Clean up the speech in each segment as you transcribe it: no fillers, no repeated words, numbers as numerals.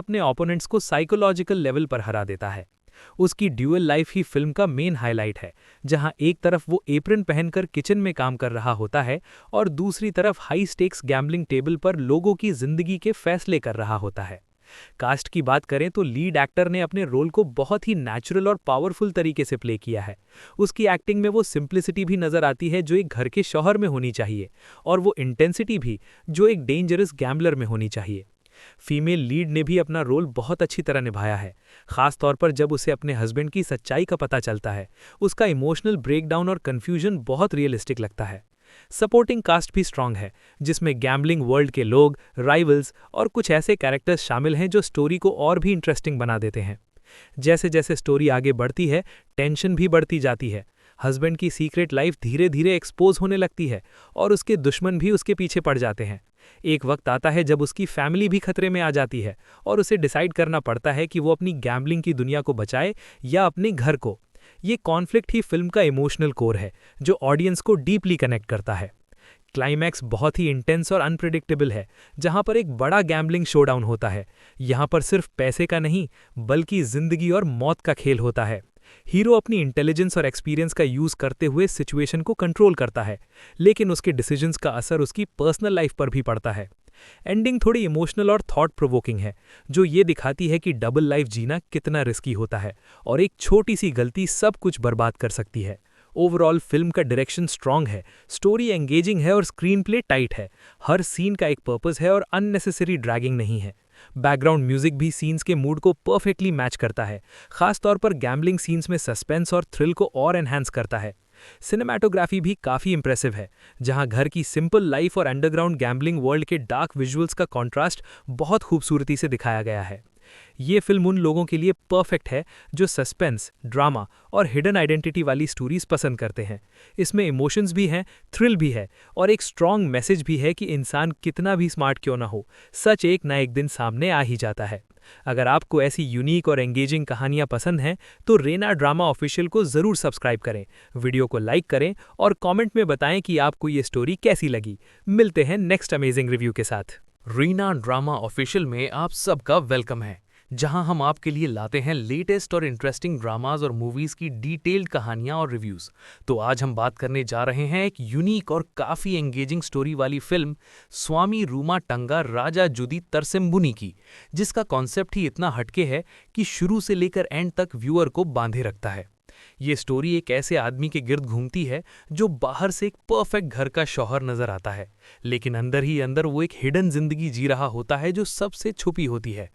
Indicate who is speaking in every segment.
Speaker 1: अपने ओपोनेंट्स को psychological level पर हरा देता है। उसकी ड्यूअल लाइफ ही फिल्म का मेन हाईलाइट है, जहां एक तरफ वो एप्रन पहनकर किचन में काम कर रहा होता है और दूसरी तरफ हाई स्टेक्स गैम्बलिंग टेबल पर लोगों की जिंदगी के फैसले कर रहा होता है। कास्ट की बात करें तो लीड एक्टर ने अपने रोल को बहुत ही नेचुरल और पावरफुल तरीके से प्ले किया है। उसकी एक्टिंग में वो सिंप्लिसिटी भी नजर आती है जो एक घर के शौहर में होनी चाहिए, और वो इंटेंसिटी भी जो एक डेंजरस गैम्बलर में होनी चाहिए। फीमेल लीड ने भी अपना रोल बहुत अच्छी तरह निभाया है, खास तौर पर जब उसे अपने हस्बैंड की सच्चाई का पता चलता है। उसका इमोशनल ब्रेकडाउन और कन्फ्यूजन बहुत रियलिस्टिक लगता है। सपोर्टिंग कास्ट भी स्ट्रांग है, जिसमें गैम्बलिंग वर्ल्ड के लोग, राइवल्स और कुछ ऐसे कैरेक्टर्स शामिल हैं जो स्टोरी को और भी इंटरेस्टिंग बना देते हैं। जैसे जैसे स्टोरी आगे बढ़ती है, टेंशन भी बढ़ती जाती है। हस्बैंड की सीक्रेट लाइफ धीरे धीरे एक्सपोज होने लगती है और उसके दुश्मन भी उसके पीछे पड़ जाते हैं। एक वक्त आता है जब उसकी फैमिली भी खतरे में आ जाती है और उसे डिसाइड करना पड़ता है कि वो अपनी गैम्बलिंग की दुनिया को बचाए या अपने घर को। ये कॉन्फ्लिक्ट ही फिल्म का इमोशनल कोर है, जो ऑडियंस को डीपली कनेक्ट करता है। क्लाइमैक्स बहुत ही इंटेंस और अनप्रिडिक्टेबल है, जहां पर एक बड़ा गैम्बलिंग शोडाउन होता है। यहां पर सिर्फ पैसे का नहीं, बल्कि जिंदगी और मौत का खेल होता है। हीरो अपनी इंटेलिजेंस और एक्सपीरियंस का यूज करते हुए सिचुएशन को कंट्रोल करता है, लेकिन उसके डिसीजंस का असर उसकी पर्सनल लाइफ पर भी पड़ता है। एंडिंग थोड़ी इमोशनल और थॉट प्रोवोकिंग है, जो ये दिखाती है कि डबल लाइफ जीना कितना रिस्की होता है और एक छोटी सी गलती सब कुछ बर्बाद कर सकती है। ओवरऑल फिल्म का डायरेक्शन स्ट्रांग है, स्टोरी एंगेजिंग है और स्क्रीन प्ले टाइट है। हर सीन का एक पर्पस है और अननेसेसरी ड्रैगिंग नहीं है। बैकग्राउंड म्यूजिक भी सीन्स के मूड को परफेक्टली मैच करता है, खास तौर पर गैम्बलिंग सीन्स में सस्पेंस और थ्रिल को और एनहांस करता है। सिनेमैटोग्राफी भी काफ़ी इंप्रेसिव है, जहां घर की सिंपल लाइफ और अंडरग्राउंड गैम्बलिंग वर्ल्ड के डार्क विजुअल्स का कॉन्ट्रास्ट बहुत खूबसूरती से दिखाया गया है। ये फिल्म उन लोगों के लिए परफेक्ट है जो सस्पेंस, ड्रामा और हिडन आइडेंटिटी वाली स्टोरीज पसंद करते हैं। इसमें इमोशंस भी हैं, थ्रिल भी है और एक स्ट्रॉन्ग मैसेज भी है कि इंसान कितना भी स्मार्ट क्यों ना हो, सच एक ना एक दिन सामने आ ही जाता है। अगर आपको ऐसी यूनिक और एंगेजिंग कहानियां पसंद हैं, तो रेना ड्रामा ऑफिशियल को ज़रूर सब्सक्राइब करें, वीडियो को लाइक करें और कमेंट में बताएं कि आपको ये स्टोरी कैसी लगी। मिलते हैं नेक्स्ट अमेजिंग रिव्यू के साथ।
Speaker 2: रीना ड्रामा ऑफिशियल में आप सबका वेलकम है, जहां हम आपके लिए लाते हैं लेटेस्ट और इंटरेस्टिंग ड्रामाज और मूवीज की डिटेल्ड कहानियां और रिव्यूज। तो आज हम बात करने जा रहे हैं एक यूनिक और काफ़ी एंगेजिंग स्टोरी वाली फिल्म स्वामी रूमा टंगा राजा जुदी तरसेम्बुनी की, जिसका कॉन्सेप्ट ही इतना हटके है कि शुरू से लेकर एंड तक व्यूअर को बांधे रखता है। ये स्टोरी एक ऐसे आदमी के गिर्द घूमती है जो बाहर से एक परफेक्ट घर का शौहर नजर आता है, लेकिन अंदर ही अंदर वो एक हिडन जिंदगी जी रहा होता है जो सबसे छुपी होती है।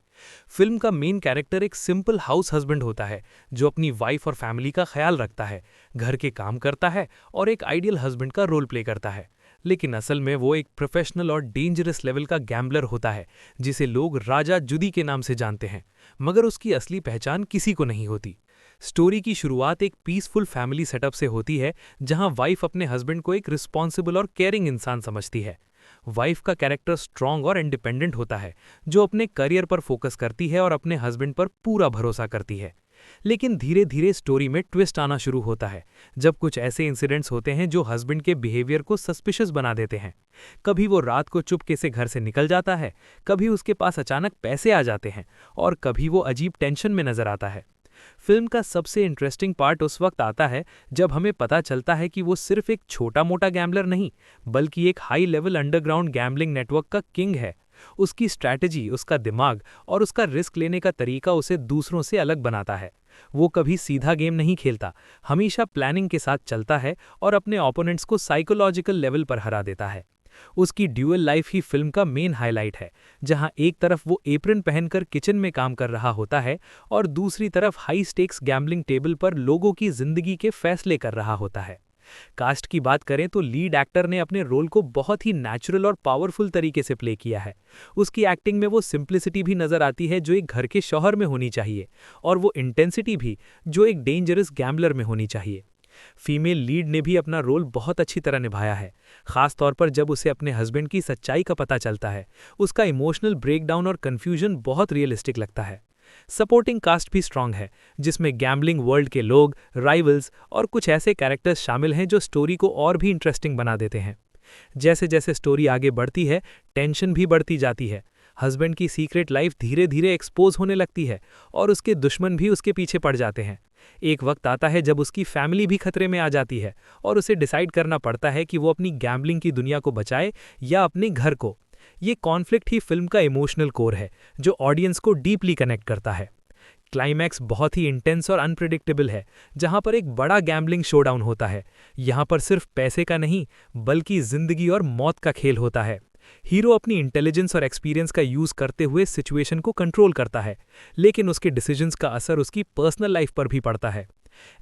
Speaker 2: फिल्म का मेन कैरेक्टर एक सिंपल हाउस हस्बैंड होता है, जो अपनी वाइफ और फैमिली का ख्याल रखता है, घर के काम करता है और एक आइडियल हस्बैंड का रोल प्ले करता है। लेकिन असल में वो एक प्रोफेशनल और डेंजरस लेवल का गैम्बलर होता है, जिसे लोग राजा जुदी के नाम से जानते हैं, मगर उसकी असली पहचान किसी को नहीं होती। स्टोरी की शुरुआत एक पीसफुल फैमिली सेटअप से होती है, जहां वाइफ अपने हस्बैंड को एक रिस्पॉन्सिबल और केयरिंग इंसान समझती है। वाइफ का कैरेक्टर स्ट्रांग और इंडिपेंडेंट होता है, जो अपने करियर पर फोकस करती है और अपने हस्बैंड पर पूरा भरोसा करती है। लेकिन धीरे धीरे स्टोरी में ट्विस्ट आना शुरू होता है, जब कुछ ऐसे इंसिडेंट्स होते हैं जो हस्बैंड के बिहेवियर को सस्पिशियस बना देते हैं। कभी वो रात को चुपके से घर से निकल जाता है, कभी उसके पास अचानक पैसे आ जाते हैं और कभी वो अजीब टेंशन में नजर आता है। फिल्म का सबसे इंटरेस्टिंग पार्ट उस वक्त आता है जब हमें पता चलता है कि वो सिर्फ एक छोटा मोटा गैम्बलर नहीं, बल्कि एक high level underground gambling network का किंग है। उसकी स्ट्रैटेजी, उसका दिमाग और उसका रिस्क लेने का तरीका उसे दूसरों से अलग बनाता है। वो कभी सीधा गेम नहीं खेलता, हमेशा प्लानिंग के साथ चलता है और अपने ओपोनेंट्स को साइकोलॉजिकल लेवल पर हरा देता है। उसकी ड्यूअल लाइफ ही फिल्म का मेन हाईलाइट है, जहां एक तरफ वो एप्रन पहनकर किचन में काम कर रहा होता है और दूसरी तरफ हाई स्टेक्स गैम्बलिंग टेबल पर लोगों की जिंदगी के फैसले कर रहा होता है। कास्ट की बात करें तो लीड एक्टर ने अपने रोल को बहुत ही नेचुरल और पावरफुल तरीके से प्ले किया है। उसकी एक्टिंग में वो सिंप्लिसिटी भी नजर आती है जो एक घर के शौहर में होनी चाहिए, और वो इंटेंसिटी भी जो एक डेंजरस गैम्बलर में होनी चाहिए। फीमेल लीड ने भी अपना रोल बहुत अच्छी तरह निभाया है, खास तौर पर जब उसे अपने हस्बैंड की सच्चाई का पता चलता है। उसका इमोशनल ब्रेकडाउन और कन्फ्यूजन बहुत रियलिस्टिक लगता है। सपोर्टिंग कास्ट भी स्ट्रांग है, जिसमें गैम्बलिंग वर्ल्ड के लोग, राइवल्स और कुछ ऐसे कैरेक्टर्स शामिल हैं जो स्टोरी को और भी इंटरेस्टिंग बना देते हैं। जैसे जैसे स्टोरी आगे बढ़ती है, टेंशन भी बढ़ती जाती है।
Speaker 1: हस्बैंड की सीक्रेट लाइफ धीरे धीरे एक्सपोज होने लगती है और उसके दुश्मन भी उसके पीछे पड़ जाते हैं। एक वक्त आता है जब उसकी फैमिली भी खतरे में आ जाती है और उसे डिसाइड करना पड़ता है कि वो अपनी गैम्बलिंग की दुनिया को बचाए या अपने घर को। ये कॉन्फ्लिक्ट ही फिल्म का इमोशनल कोर है जो ऑडियंस को डीपली कनेक्ट करता है। क्लाइमैक्स बहुत ही इंटेंस और अनप्रिडिक्टेबल है, जहां पर एक बड़ा गैम्बलिंग शोडाउन होता है। यहां पर सिर्फ पैसे का नहीं बल्कि जिंदगी और मौत का खेल होता है। हीरो अपनी इंटेलिजेंस और एक्सपीरियंस का यूज करते हुए सिचुएशन को कंट्रोल करता है, लेकिन उसके डिसीजंस का असर उसकी पर्सनल लाइफ पर भी पड़ता है।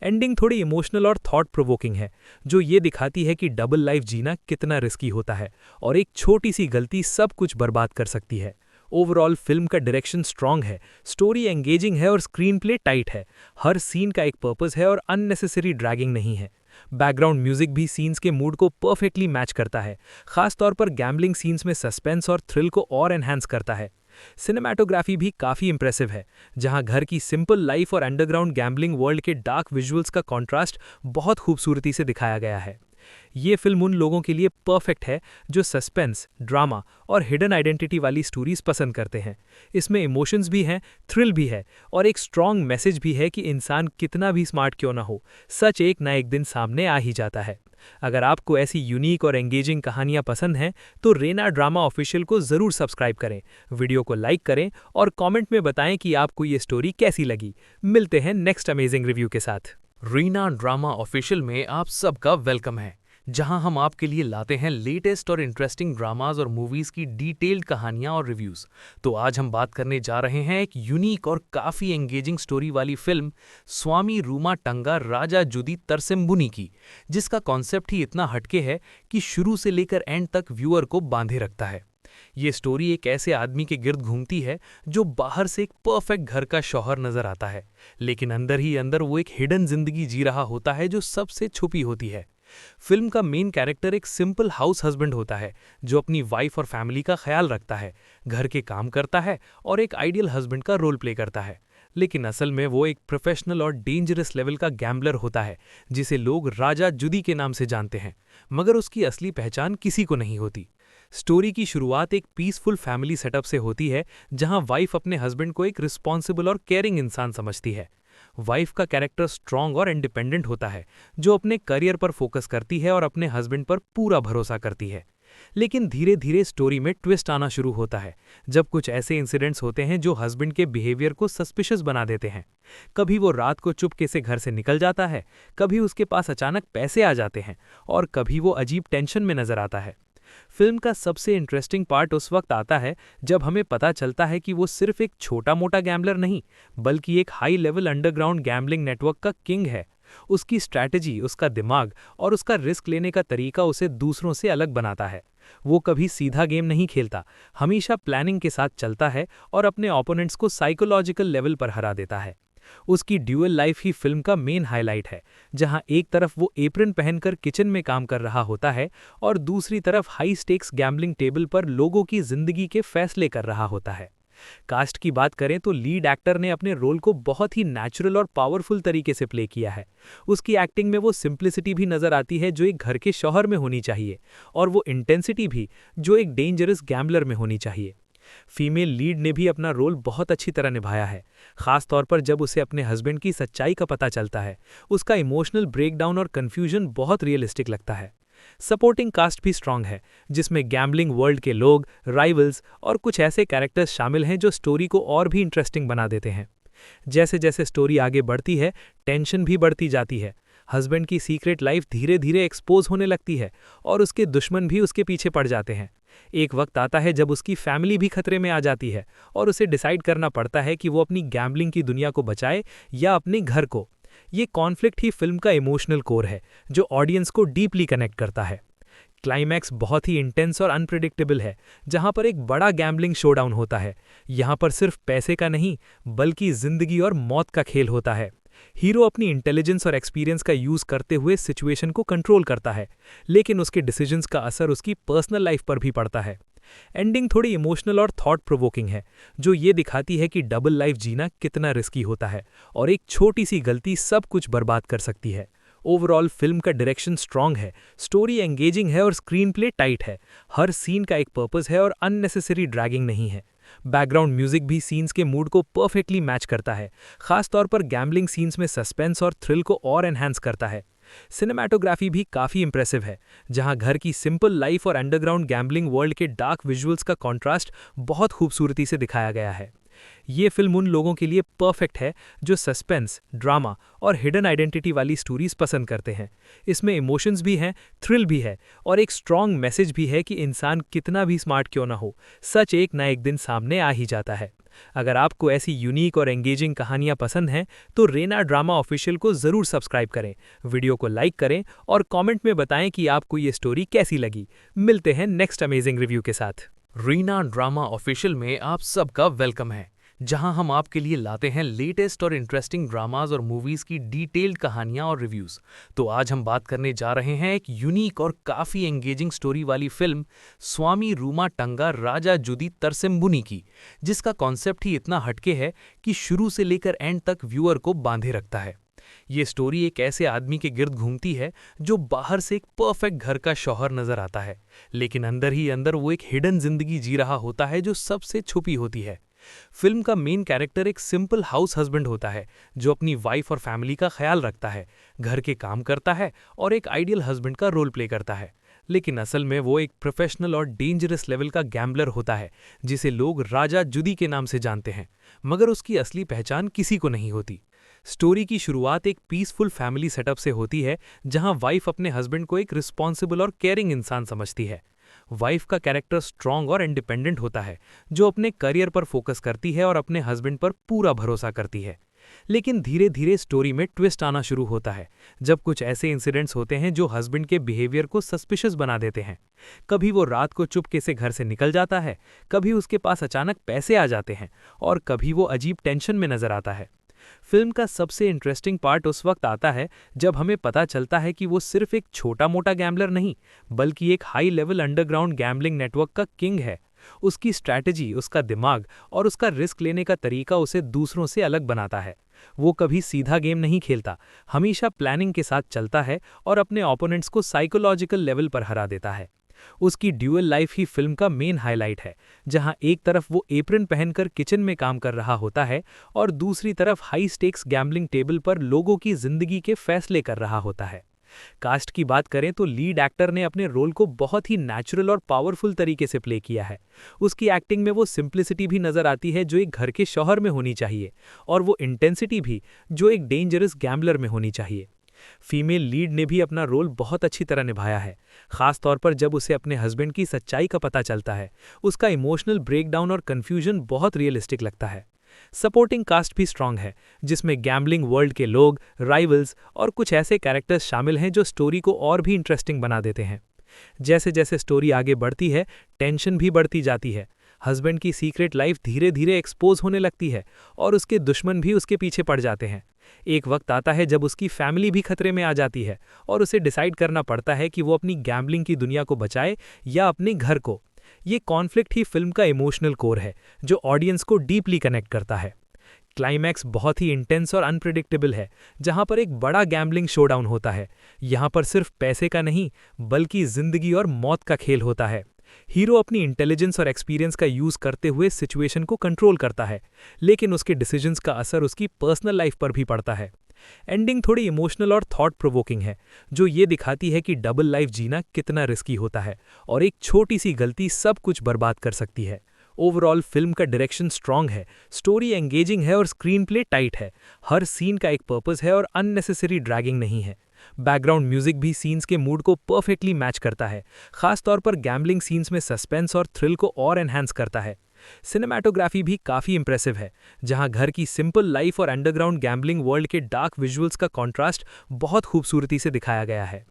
Speaker 1: एंडिंग थोड़ी इमोशनल और थॉट प्रोवोकिंग है, जो ये दिखाती है कि डबल लाइफ जीना कितना रिस्की होता है और एक छोटी सी गलती सब कुछ बर्बाद कर सकती है। ओवरऑल फिल्म का डायरेक्शन स्ट्रांग है, स्टोरी एंगेजिंग है और स्क्रीन प्ले टाइट है। हर सीन का एक पर्पस है और अननेसेसरी ड्रैगिंग नहीं है। बैकग्राउंड म्यूजिक भी सीन्स के मूड को परफेक्टली मैच करता है, खासतौर पर गैम्बलिंग सीन्स में सस्पेंस और थ्रिल को और एनहांस करता है। सिनेमैटोग्राफी भी काफ़ी इंप्रेसिव है, जहां घर की सिंपल लाइफ और अंडरग्राउंड गैम्बलिंग वर्ल्ड के डार्क विजुअल्स का कॉन्ट्रास्ट बहुत खूबसूरती से दिखाया गया है। ये फिल्म उन लोगों के लिए परफेक्ट है जो सस्पेंस, ड्रामा और हिडन आइडेंटिटी वाली स्टोरीज पसंद करते हैं। इसमें इमोशंस भी हैं, थ्रिल भी है और एक स्ट्रॉन्ग मैसेज भी है कि इंसान कितना भी स्मार्ट क्यों ना हो, सच एक ना एक दिन सामने आ ही जाता है। अगर आपको ऐसी यूनिक और एंगेजिंग कहानियां पसंद हैं तो रेना ड्रामा ऑफिशियल को ज़रूर सब्सक्राइब करें, वीडियो को लाइक करें और कमेंट में बताएं कि आपको ये स्टोरी कैसी लगी। मिलते हैं नेक्स्ट अमेजिंग रिव्यू के साथ।
Speaker 2: रीना ड्रामा ऑफिशियल में आप सबका वेलकम है, जहां हम आपके लिए लाते हैं लेटेस्ट और इंटरेस्टिंग ड्रामाज और मूवीज की डिटेल्ड कहानियां और रिव्यूज। तो आज हम बात करने जा रहे हैं एक यूनिक और काफी एंगेजिंग स्टोरी वाली फिल्म स्वामी रूमा टंगा राजा जुदी तरसेम्बुनी की, जिसका कॉन्सेप्ट ही इतना हटके है कि शुरू से लेकर एंड तक व्यूअर को बांधे रखता है। ये स्टोरी एक ऐसे आदमी के गिर्द घूमती है जो बाहर से एक परफेक्ट घर का शौहर नजर आता है, लेकिन अंदर ही अंदर वो एक हिडन जिंदगी जी रहा होता है जो सबसे छुपी होती है। फिल्म का मेन कैरेक्टर एक सिंपल हाउस हस्बैंड होता है जो अपनी वाइफ और फैमिली का ख्याल रखता है, घर के काम करता है और एक आइडियल हस्बैंड का रोल प्ले करता है। लेकिन असल में वो एक प्रोफेशनल और डेंजरस लेवल का गैम्बलर होता है जिसे लोग राजा जुदी के नाम से जानते हैं, मगर उसकी असली पहचान किसी को नहीं होती। स्टोरी की शुरुआत एक पीसफुल फैमिली सेटअप से होती है, जहां वाइफ अपने हस्बैंड को एक रिस्पॉन्सिबल और केयरिंग इंसान समझती है। वाइफ का कैरेक्टर स्ट्रांग और इंडिपेंडेंट होता है, जो अपने करियर पर फोकस करती है और अपने हस्बैंड पर पूरा भरोसा करती है। लेकिन धीरे धीरे स्टोरी में ट्विस्ट आना शुरू होता है, जब कुछ ऐसे इंसिडेंट्स होते हैं जो हस्बैंड के बिहेवियर को सस्पिशियस बना देते हैं। कभी वो रात को चुपके से घर से निकल जाता है, कभी उसके पास अचानक पैसे आ जाते हैं और कभी वो अजीब टेंशन में नजर आता है। फिल्म का सबसे इंटरेस्टिंग पार्ट उस वक्त आता है जब हमें पता चलता है कि वो सिर्फ एक छोटा मोटा गैम्बलर नहीं, बल्कि एक high level underground gambling network का किंग है। उसकी स्ट्रैटेजी, उसका दिमाग और उसका रिस्क लेने का तरीका उसे दूसरों से अलग बनाता है। वो कभी सीधा गेम नहीं खेलता, हमेशा प्लानिंग के साथ चलता है और अपने ओपोनेंट्स को साइकोलॉजिकल लेवल पर हरा देता है। उसकी ड्यूअल लाइफ ही फिल्म का मेन हाईलाइट है, जहां एक तरफ वो एप्रन पहनकर किचन में काम कर रहा होता है और दूसरी तरफ हाई स्टेक्स गैम्बलिंग टेबल पर लोगों की जिंदगी के फैसले कर रहा होता है। कास्ट की बात करें तो लीड एक्टर ने अपने रोल को बहुत ही नेचुरल और पावरफुल तरीके से प्ले किया है। उसकी एक्टिंग में वो सिंप्लिसिटी भी नजर आती है जो एक घर के शौहर में होनी चाहिए, और वो इंटेंसिटी भी जो एक डेंजरस गैम्बलर में होनी चाहिए। फीमेल लीड ने भी अपना रोल बहुत अच्छी तरह निभाया है, खास तौर पर जब उसे अपने हस्बैंड की सच्चाई का पता चलता है। उसका इमोशनल ब्रेकडाउन और कन्फ्यूजन बहुत रियलिस्टिक लगता है। सपोर्टिंग कास्ट भी स्ट्रांग है, जिसमें गैम्बलिंग वर्ल्ड के लोग, राइवल्स और कुछ ऐसे कैरेक्टर्स शामिल हैं जो स्टोरी को और भी इंटरेस्टिंग बना देते हैं। जैसे जैसे स्टोरी आगे बढ़ती है, टेंशन भी बढ़ती जाती है। हस्बैंड की सीक्रेट लाइफ धीरे धीरे एक्सपोज होने लगती है और उसके दुश्मन भी उसके पीछे पड़ जाते हैं। एक वक्त आता है जब उसकी फैमिली भी खतरे में आ जाती है और उसे डिसाइड करना पड़ता है कि वो अपनी गैम्बलिंग की दुनिया को बचाए या अपने घर को। ये कॉन्फ्लिक्ट ही फिल्म का इमोशनल कोर है, जो ऑडियंस को डीपली कनेक्ट करता है। क्लाइमैक्स बहुत ही इंटेंस और अनप्रिडिक्टेबल है, जहां पर एक बड़ा गैम्बलिंग शोडाउन होता है। यहां पर सिर्फ पैसे का नहीं बल्कि जिंदगी और मौत का खेल होता है। हीरो अपनी इंटेलिजेंस और एक्सपीरियंस का यूज करते हुए सिचुएशन को कंट्रोल करता है, लेकिन उसके डिसीजंस का असर उसकी पर्सनल लाइफ पर भी पड़ता है। एंडिंग थोड़ी इमोशनल और थॉट प्रोवोकिंग है, जो ये दिखाती है कि डबल लाइफ जीना कितना रिस्की होता है और एक छोटी सी गलती सब कुछ बर्बाद कर सकती है। ओवरऑल फिल्म का डायरेक्शन स्ट्रांग है, स्टोरी एंगेजिंग है और स्क्रीन प्ले टाइट है। हर सीन का एक पर्पस है और अननेसेसरी ड्रैगिंग नहीं है।
Speaker 1: बैकग्राउंड म्यूजिक भी सीन्स के मूड को परफेक्टली मैच करता है, खासतौर पर गैम्बलिंग सीन्स में सस्पेंस और थ्रिल को और एनहांस करता है। सिनेमैटोग्राफी भी काफ़ी इंप्रेसिव है, जहां घर की सिंपल लाइफ और अंडरग्राउंड गैम्बलिंग वर्ल्ड के डार्क विजुअल्स का कॉन्ट्रास्ट बहुत खूबसूरती से दिखाया गया है। ये फिल्म उन लोगों के लिए परफेक्ट है जो सस्पेंस, ड्रामा और हिडन आइडेंटिटी वाली स्टोरीज पसंद करते हैं। इसमें इमोशंस भी हैं, थ्रिल भी है और एक स्ट्रॉन्ग मैसेज भी है कि इंसान कितना भी स्मार्ट क्यों ना हो, सच एक ना एक दिन सामने आ ही जाता है। अगर आपको ऐसी यूनिक और एंगेजिंग कहानियां पसंद हैं तो रेना ड्रामा ऑफिशियल को ज़रूर सब्सक्राइब करें, वीडियो को लाइक करें और कमेंट में बताएं कि आपको ये स्टोरी कैसी लगी। मिलते हैं नेक्स्ट अमेजिंग रिव्यू के साथ।
Speaker 2: रीना ड्रामा ऑफिशियल में आप सबका वेलकम है, जहां हम आपके लिए लाते हैं लेटेस्ट और इंटरेस्टिंग ड्रामाज और मूवीज की डिटेल्ड कहानियां और रिव्यूज। तो आज हम बात करने जा रहे हैं एक यूनिक और काफ़ी एंगेजिंग स्टोरी वाली फिल्म स्वामी रूमा टंगा राजा जुदी तरसेम्बुनी की, जिसका कॉन्सेप्ट ही इतना हटके है कि शुरू से लेकर एंड तक व्यूअर को बांधे रखता है। ये स्टोरी एक ऐसे आदमी के गिर्द घूमती है जो बाहर से एक परफेक्ट घर का शौहर नजर आता है, लेकिन अंदर ही अंदर वो एक हिडन जिंदगी जी रहा होता है जो सबसे छुपी होती है। फिल्म का मेन कैरेक्टर एक सिंपल हाउस हस्बैंड होता है जो अपनी वाइफ और फैमिली का ख्याल रखता है, घर के काम करता है और एक आइडियल हस्बैंड का रोल प्ले करता है। लेकिन असल में वो एक प्रोफेशनल और डेंजरस लेवल का गैम्बलर होता है जिसे लोग राजा जुदी के नाम से जानते हैं, मगर उसकी असली पहचान किसी को नहीं होती। स्टोरी की शुरुआत एक पीसफुल फैमिली सेटअप से होती है, जहां वाइफ अपने हस्बैंड को एक रिस्पॉन्सिबल और केयरिंग इंसान समझती है। वाइफ का कैरेक्टर स्ट्रांग और इंडिपेंडेंट होता है, जो अपने करियर पर फोकस करती है और अपने हस्बैंड पर पूरा भरोसा करती है। लेकिन धीरे धीरे स्टोरी में ट्विस्ट आना शुरू होता है, जब कुछ ऐसे इंसिडेंट्स होते हैं जो हस्बैंड के बिहेवियर को सस्पिशियस बना देते हैं। कभी वो रात को चुपके से घर से निकल जाता है, कभी उसके पास अचानक पैसे आ जाते हैं और कभी वो अजीब टेंशन में नजर आता है। फिल्म का सबसे इंटरेस्टिंग पार्ट उस वक्त आता है जब हमें पता चलता है कि वो सिर्फ एक छोटा मोटा गैम्बलर नहीं, बल्कि एक high level underground gambling network का किंग है। उसकी स्ट्रैटेजी, उसका दिमाग और उसका रिस्क लेने का तरीका उसे दूसरों से अलग बनाता है। वो कभी सीधा गेम नहीं खेलता, हमेशा प्लानिंग के साथ चलता है और अपने ओपोनेंट्स को साइकोलॉजिकल लेवल पर हरा देता है। उसकी ड्यूअल लाइफ ही फिल्म का मेन हाईलाइट है, जहां एक तरफ वो एप्रन पहनकर किचन में काम कर रहा होता है और दूसरी तरफ हाई स्टेक्स गैम्बलिंग टेबल पर लोगों की जिंदगी के फैसले कर रहा होता है। कास्ट की बात करें तो लीड एक्टर ने अपने रोल को बहुत ही नेचुरल और पावरफुल तरीके से प्ले किया है। उसकी एक्टिंग में वो सिंप्लिसिटी भी नजर आती है जो एक घर के शौहर में होनी चाहिए, और वो इंटेंसिटी भी जो एक डेंजरस गैम्बलर में होनी चाहिए। फीमेल लीड ने भी अपना रोल बहुत अच्छी तरह निभाया है, खास तौर पर जब उसे अपने हस्बैंड की सच्चाई का पता चलता है। उसका इमोशनल ब्रेकडाउन और कंफ्यूजन बहुत रियलिस्टिक लगता है। सपोर्टिंग कास्ट भी स्ट्रांग है, जिसमें गैम्बलिंग वर्ल्ड के लोग, राइवल्स और कुछ ऐसे कैरेक्टर्स शामिल हैं जो स्टोरी को और भी इंटरेस्टिंग बना देते हैं। जैसे जैसे स्टोरी आगे बढ़ती है, टेंशन भी बढ़ती जाती है। हस्बैंड की सीक्रेट लाइफ धीरे धीरे एक्सपोज होने लगती है और उसके दुश्मन भी उसके पीछे पड़ जाते हैं। एक वक्त आता है जब उसकी फैमिली भी खतरे में आ जाती है और उसे डिसाइड करना पड़ता है कि वो अपनी गैम्बलिंग की दुनिया को बचाए या अपने घर को। ये कॉन्फ्लिक्ट ही फिल्म का इमोशनल कोर है, जो ऑडियंस को डीपली कनेक्ट करता है। क्लाइमैक्स बहुत ही इंटेंस और अनप्रिडिक्टेबल है, जहां पर एक बड़ा गैम्बलिंग शोडाउन होता है। यहां पर सिर्फ पैसे का नहीं, बल्कि जिंदगी और मौत का खेल होता है। हीरो अपनी इंटेलिजेंस और एक्सपीरियंस का यूज करते हुए सिचुएशन को कंट्रोल करता है, लेकिन उसके डिसीजंस का असर उसकी पर्सनल लाइफ पर भी पड़ता है। एंडिंग थोड़ी इमोशनल और थॉट प्रोवोकिंग है, जो ये दिखाती है कि डबल लाइफ जीना कितना रिस्की होता है और एक छोटी सी गलती सब कुछ बर्बाद कर सकती है। ओवरऑल फिल्म का डायरेक्शन स्ट्रांग है, स्टोरी एंगेजिंग है और स्क्रीन प्ले टाइट है। हर सीन का एक पर्पस है और अननेसेसरी ड्रैगिंग नहीं है। बैकग्राउंड म्यूजिक भी सीन्स के मूड को परफेक्टली मैच करता है, खासतौर पर गैम्बलिंग सीन्स में सस्पेंस और थ्रिल को और एनहांस करता है। सिनेमैटोग्राफी भी काफ़ी इंप्रेसिव है, जहां घर की सिंपल लाइफ और अंडरग्राउंड गैम्बलिंग वर्ल्ड के डार्क विजुअल्स का कॉन्ट्रास्ट बहुत खूबसूरती से दिखाया गया है।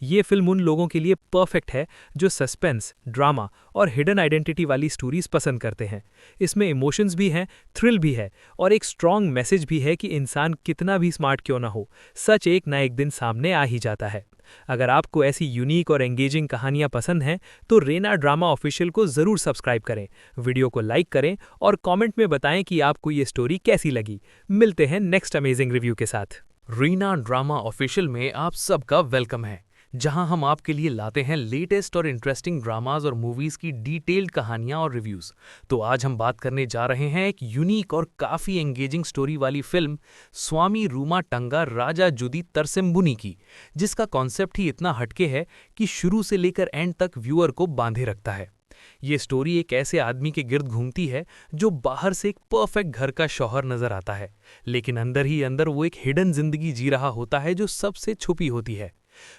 Speaker 2: ये फिल्म उन लोगों के लिए परफेक्ट है जो सस्पेंस, ड्रामा और हिडन आइडेंटिटी वाली स्टोरीज पसंद करते हैं। इसमें इमोशंस भी हैं, थ्रिल भी है और एक स्ट्रॉन्ग मैसेज भी है कि इंसान कितना भी स्मार्ट क्यों ना हो, सच एक ना एक दिन सामने आ ही जाता है। अगर आपको ऐसी यूनिक और एंगेजिंग कहानियां पसंद हैं तो रेना ड्रामा ऑफिशियल को ज़रूर सब्सक्राइब करें, वीडियो को लाइक करें और कमेंट में बताएं कि आपको ये स्टोरी कैसी लगी। मिलते हैं नेक्स्ट अमेजिंग रिव्यू के साथ। रीना ड्रामा ऑफिशियल में आप सबका वेलकम है, जहां हम आपके लिए लाते हैं लेटेस्ट और इंटरेस्टिंग ड्रामाज और मूवीज की डिटेल्ड कहानियां और रिव्यूज। तो आज हम बात करने जा रहे हैं एक यूनिक और काफी एंगेजिंग स्टोरी वाली फिल्म स्वामी रूमा टंगा राजा जुदी तरसेम्बुनी की, जिसका कॉन्सेप्ट ही इतना हटके है कि शुरू से लेकर एंड तक व्यूअर को बांधे रखता है। ये स्टोरी एक ऐसे आदमी के गिर्द घूमती है जो बाहर से एक परफेक्ट घर का शौहर नजर आता है, लेकिन अंदर ही अंदर वो एक हिडन जिंदगी जी रहा होता है जो सबसे छुपी होती है।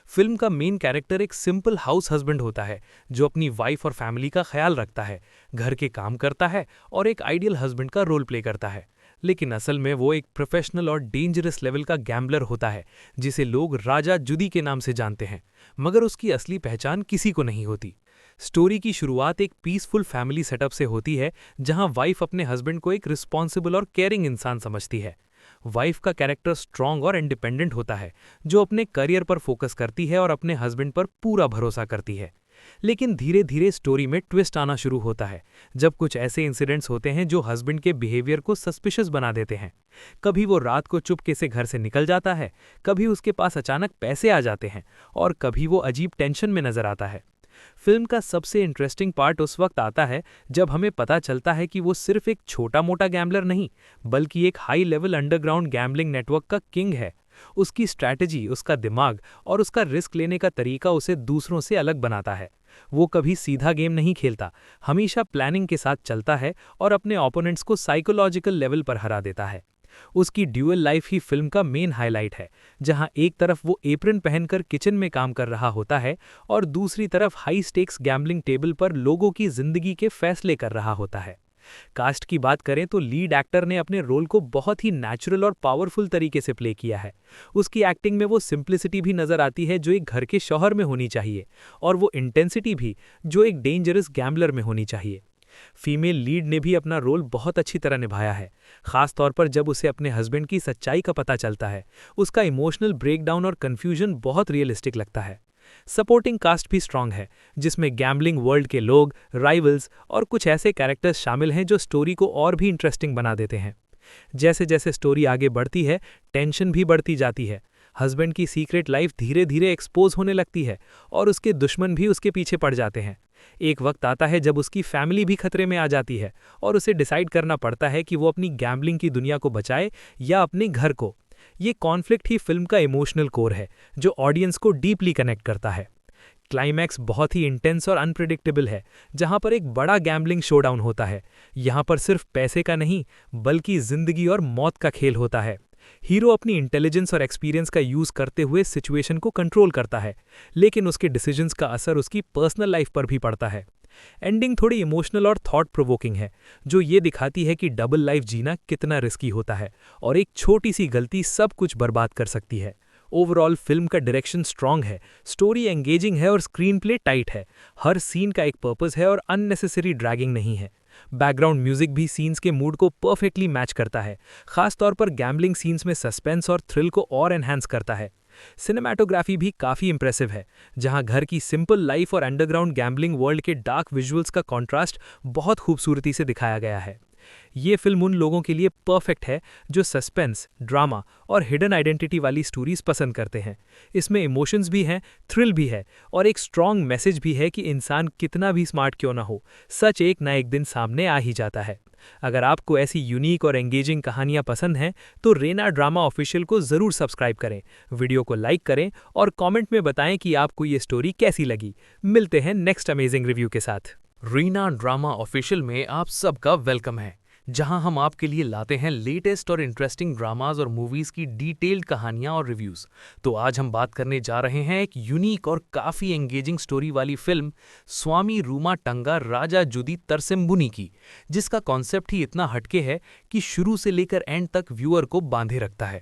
Speaker 2: फिल्म का मेन कैरेक्टर एक सिंपल हाउस हस्बैंड होता है जो अपनी वाइफ और फैमिली का ख्याल रखता है, घर के काम करता है और एक आइडियल हस्बैंड का रोल प्ले करता है। लेकिन असल में वो एक प्रोफेशनल और डेंजरस लेवल का गैम्बलर होता है जिसे लोग राजा जुदी के नाम से जानते हैं, मगर उसकी असली पहचान किसी को नहीं होती। स्टोरी की शुरुआत एक पीसफुल फैमिली सेटअप से होती है जहां वाइफ अपने हस्बैंड को एक रिस्पॉन्सिबल और केयरिंग इंसान समझती है। वाइफ का कैरेक्टर स्ट्रांग और इंडिपेंडेंट होता है जो अपने करियर पर फोकस करती है और अपने हस्बैंड पर पूरा भरोसा करती है। लेकिन धीरे धीरे स्टोरी में ट्विस्ट आना शुरू होता है जब कुछ ऐसे इंसिडेंट्स होते हैं जो हस्बैंड के बिहेवियर को सस्पिशियस बना देते हैं। कभी वो रात को चुपके से घर से निकल जाता है, कभी उसके पास अचानक पैसे आ जाते हैं और कभी वो अजीब टेंशन में नजर आता है। फिल्म का सबसे इंटरेस्टिंग पार्ट उस वक्त आता है जब हमें पता चलता है कि वो सिर्फ एक छोटा मोटा गैम्बलर नहीं, बल्कि एक high level underground gambling network का किंग है। उसकी स्ट्रैटेजी, उसका दिमाग और उसका रिस्क लेने का तरीका उसे दूसरों से अलग बनाता है। वो कभी सीधा गेम नहीं खेलता, हमेशा प्लानिंग के साथ चलता है और अपने ओपोनेंट्स को साइकोलॉजिकल लेवल पर हरा देता है। उसकी ड्यूअल लाइफ ही फिल्म का मेन हाईलाइट है, जहां एक तरफ वो एप्रन पहनकर किचन में काम कर रहा होता है और दूसरी तरफ हाई स्टेक्स गैम्बलिंग टेबल पर लोगों की जिंदगी के फैसले कर रहा होता है। कास्ट की बात करें तो लीड एक्टर ने अपने रोल को बहुत ही नेचुरल और पावरफुल तरीके से प्ले किया है। उसकी एक्टिंग में वो सिंप्लिसिटी भी नजर आती है जो एक घर के शौहर में होनी चाहिए, और वो इंटेंसिटी भी जो एक डेंजरस गैम्बलर में होनी चाहिए। फीमेल लीड ने भी अपना रोल बहुत अच्छी तरह निभाया है, खास तौर पर जब उसे अपने हस्बैंड की सच्चाई का पता चलता है। उसका इमोशनल ब्रेकडाउन और कन्फ्यूजन बहुत रियलिस्टिक लगता है। सपोर्टिंग कास्ट भी स्ट्रांग है, जिसमें गैम्बलिंग वर्ल्ड के लोग, राइवल्स और कुछ ऐसे कैरेक्टर्स शामिल हैं जो स्टोरी को और भी इंटरेस्टिंग बना देते हैं। जैसे जैसे स्टोरी आगे बढ़ती है, टेंशन भी बढ़ती जाती है। हस्बैंड की सीक्रेट लाइफ धीरे धीरे एक्सपोज होने लगती है और उसके दुश्मन भी उसके पीछे पड़ जाते हैं। एक वक्त आता है जब उसकी फैमिली भी खतरे में आ जाती है और उसे डिसाइड करना पड़ता है कि वो अपनी गैम्बलिंग की दुनिया को बचाए या अपने घर को। ये कॉन्फ्लिक्ट ही फिल्म का इमोशनल कोर है जो ऑडियंस को डीपली कनेक्ट करता है। क्लाइमैक्स बहुत ही इंटेंस और अनप्रेडिक्टेबल है, जहां पर एक बड़ा गैम्बलिंग शोडाउन होता है। यहां पर सिर्फ पैसे का नहीं, बल्कि जिंदगी और मौत का खेल होता है। हीरो अपनी इंटेलिजेंस और एक्सपीरियंस का यूज करते हुए सिचुएशन को कंट्रोल करता है, लेकिन उसके डिसीजंस का असर उसकी पर्सनल लाइफ पर भी पड़ता है। एंडिंग थोड़ी इमोशनल और थॉट प्रोवोकिंग है, जो ये दिखाती है कि डबल लाइफ जीना कितना रिस्की होता है और एक छोटी सी गलती सब कुछ बर्बाद कर सकती है। ओवरऑल फिल्म का डायरेक्शन स्ट्रांग है, स्टोरी एंगेजिंग है और स्क्रीन प्ले टाइट है। हर सीन का एक पर्पस है और अननेसेसरी ड्रैगिंग नहीं है। बैकग्राउंड म्यूजिक भी सीन्स के मूड को परफेक्टली मैच करता है, खास तौर पर गैम्बलिंग सीन्स में सस्पेंस और थ्रिल को और एनहांस करता है। सिनेमैटोग्राफी भी काफ़ी इंप्रेसिव है, जहां घर की सिंपल लाइफ और अंडरग्राउंड गैम्बलिंग वर्ल्ड के डार्क विजुअल्स का कॉन्ट्रास्ट बहुत खूबसूरती से दिखाया गया है। ये फिल्म उन लोगों के लिए परफेक्ट है जो सस्पेंस, ड्रामा और हिडन आइडेंटिटी वाली स्टोरीज पसंद करते हैं। इसमें इमोशंस भी हैं, थ्रिल भी है और एक स्ट्रॉन्ग मैसेज भी है कि इंसान कितना भी स्मार्ट क्यों ना हो, सच एक ना एक दिन सामने आ ही जाता है। अगर आपको ऐसी यूनिक और एंगेजिंग कहानियां पसंद हैं तो रेना ड्रामा ऑफिशियल को ज़रूर सब्सक्राइब करें, वीडियो को लाइक करें और कमेंट में बताएं कि आपको ये स्टोरी कैसी लगी। मिलते हैं नेक्स्ट अमेजिंग रिव्यू के साथ। रीना ड्रामा ऑफिशियल में आप सबका वेलकम है, जहां हम आपके लिए लाते हैं लेटेस्ट और इंटरेस्टिंग ड्रामाज और मूवीज की डिटेल्ड कहानियां और रिव्यूज। तो आज हम बात करने जा रहे हैं एक यूनिक और काफी एंगेजिंग स्टोरी वाली फिल्म स्वामी रूमा टंगा राजा जुदी तरसेम्बुनी की, जिसका कॉन्सेप्ट ही इतना हटके है कि शुरू से लेकर एंड तक व्यूअर को बांधे रखता है।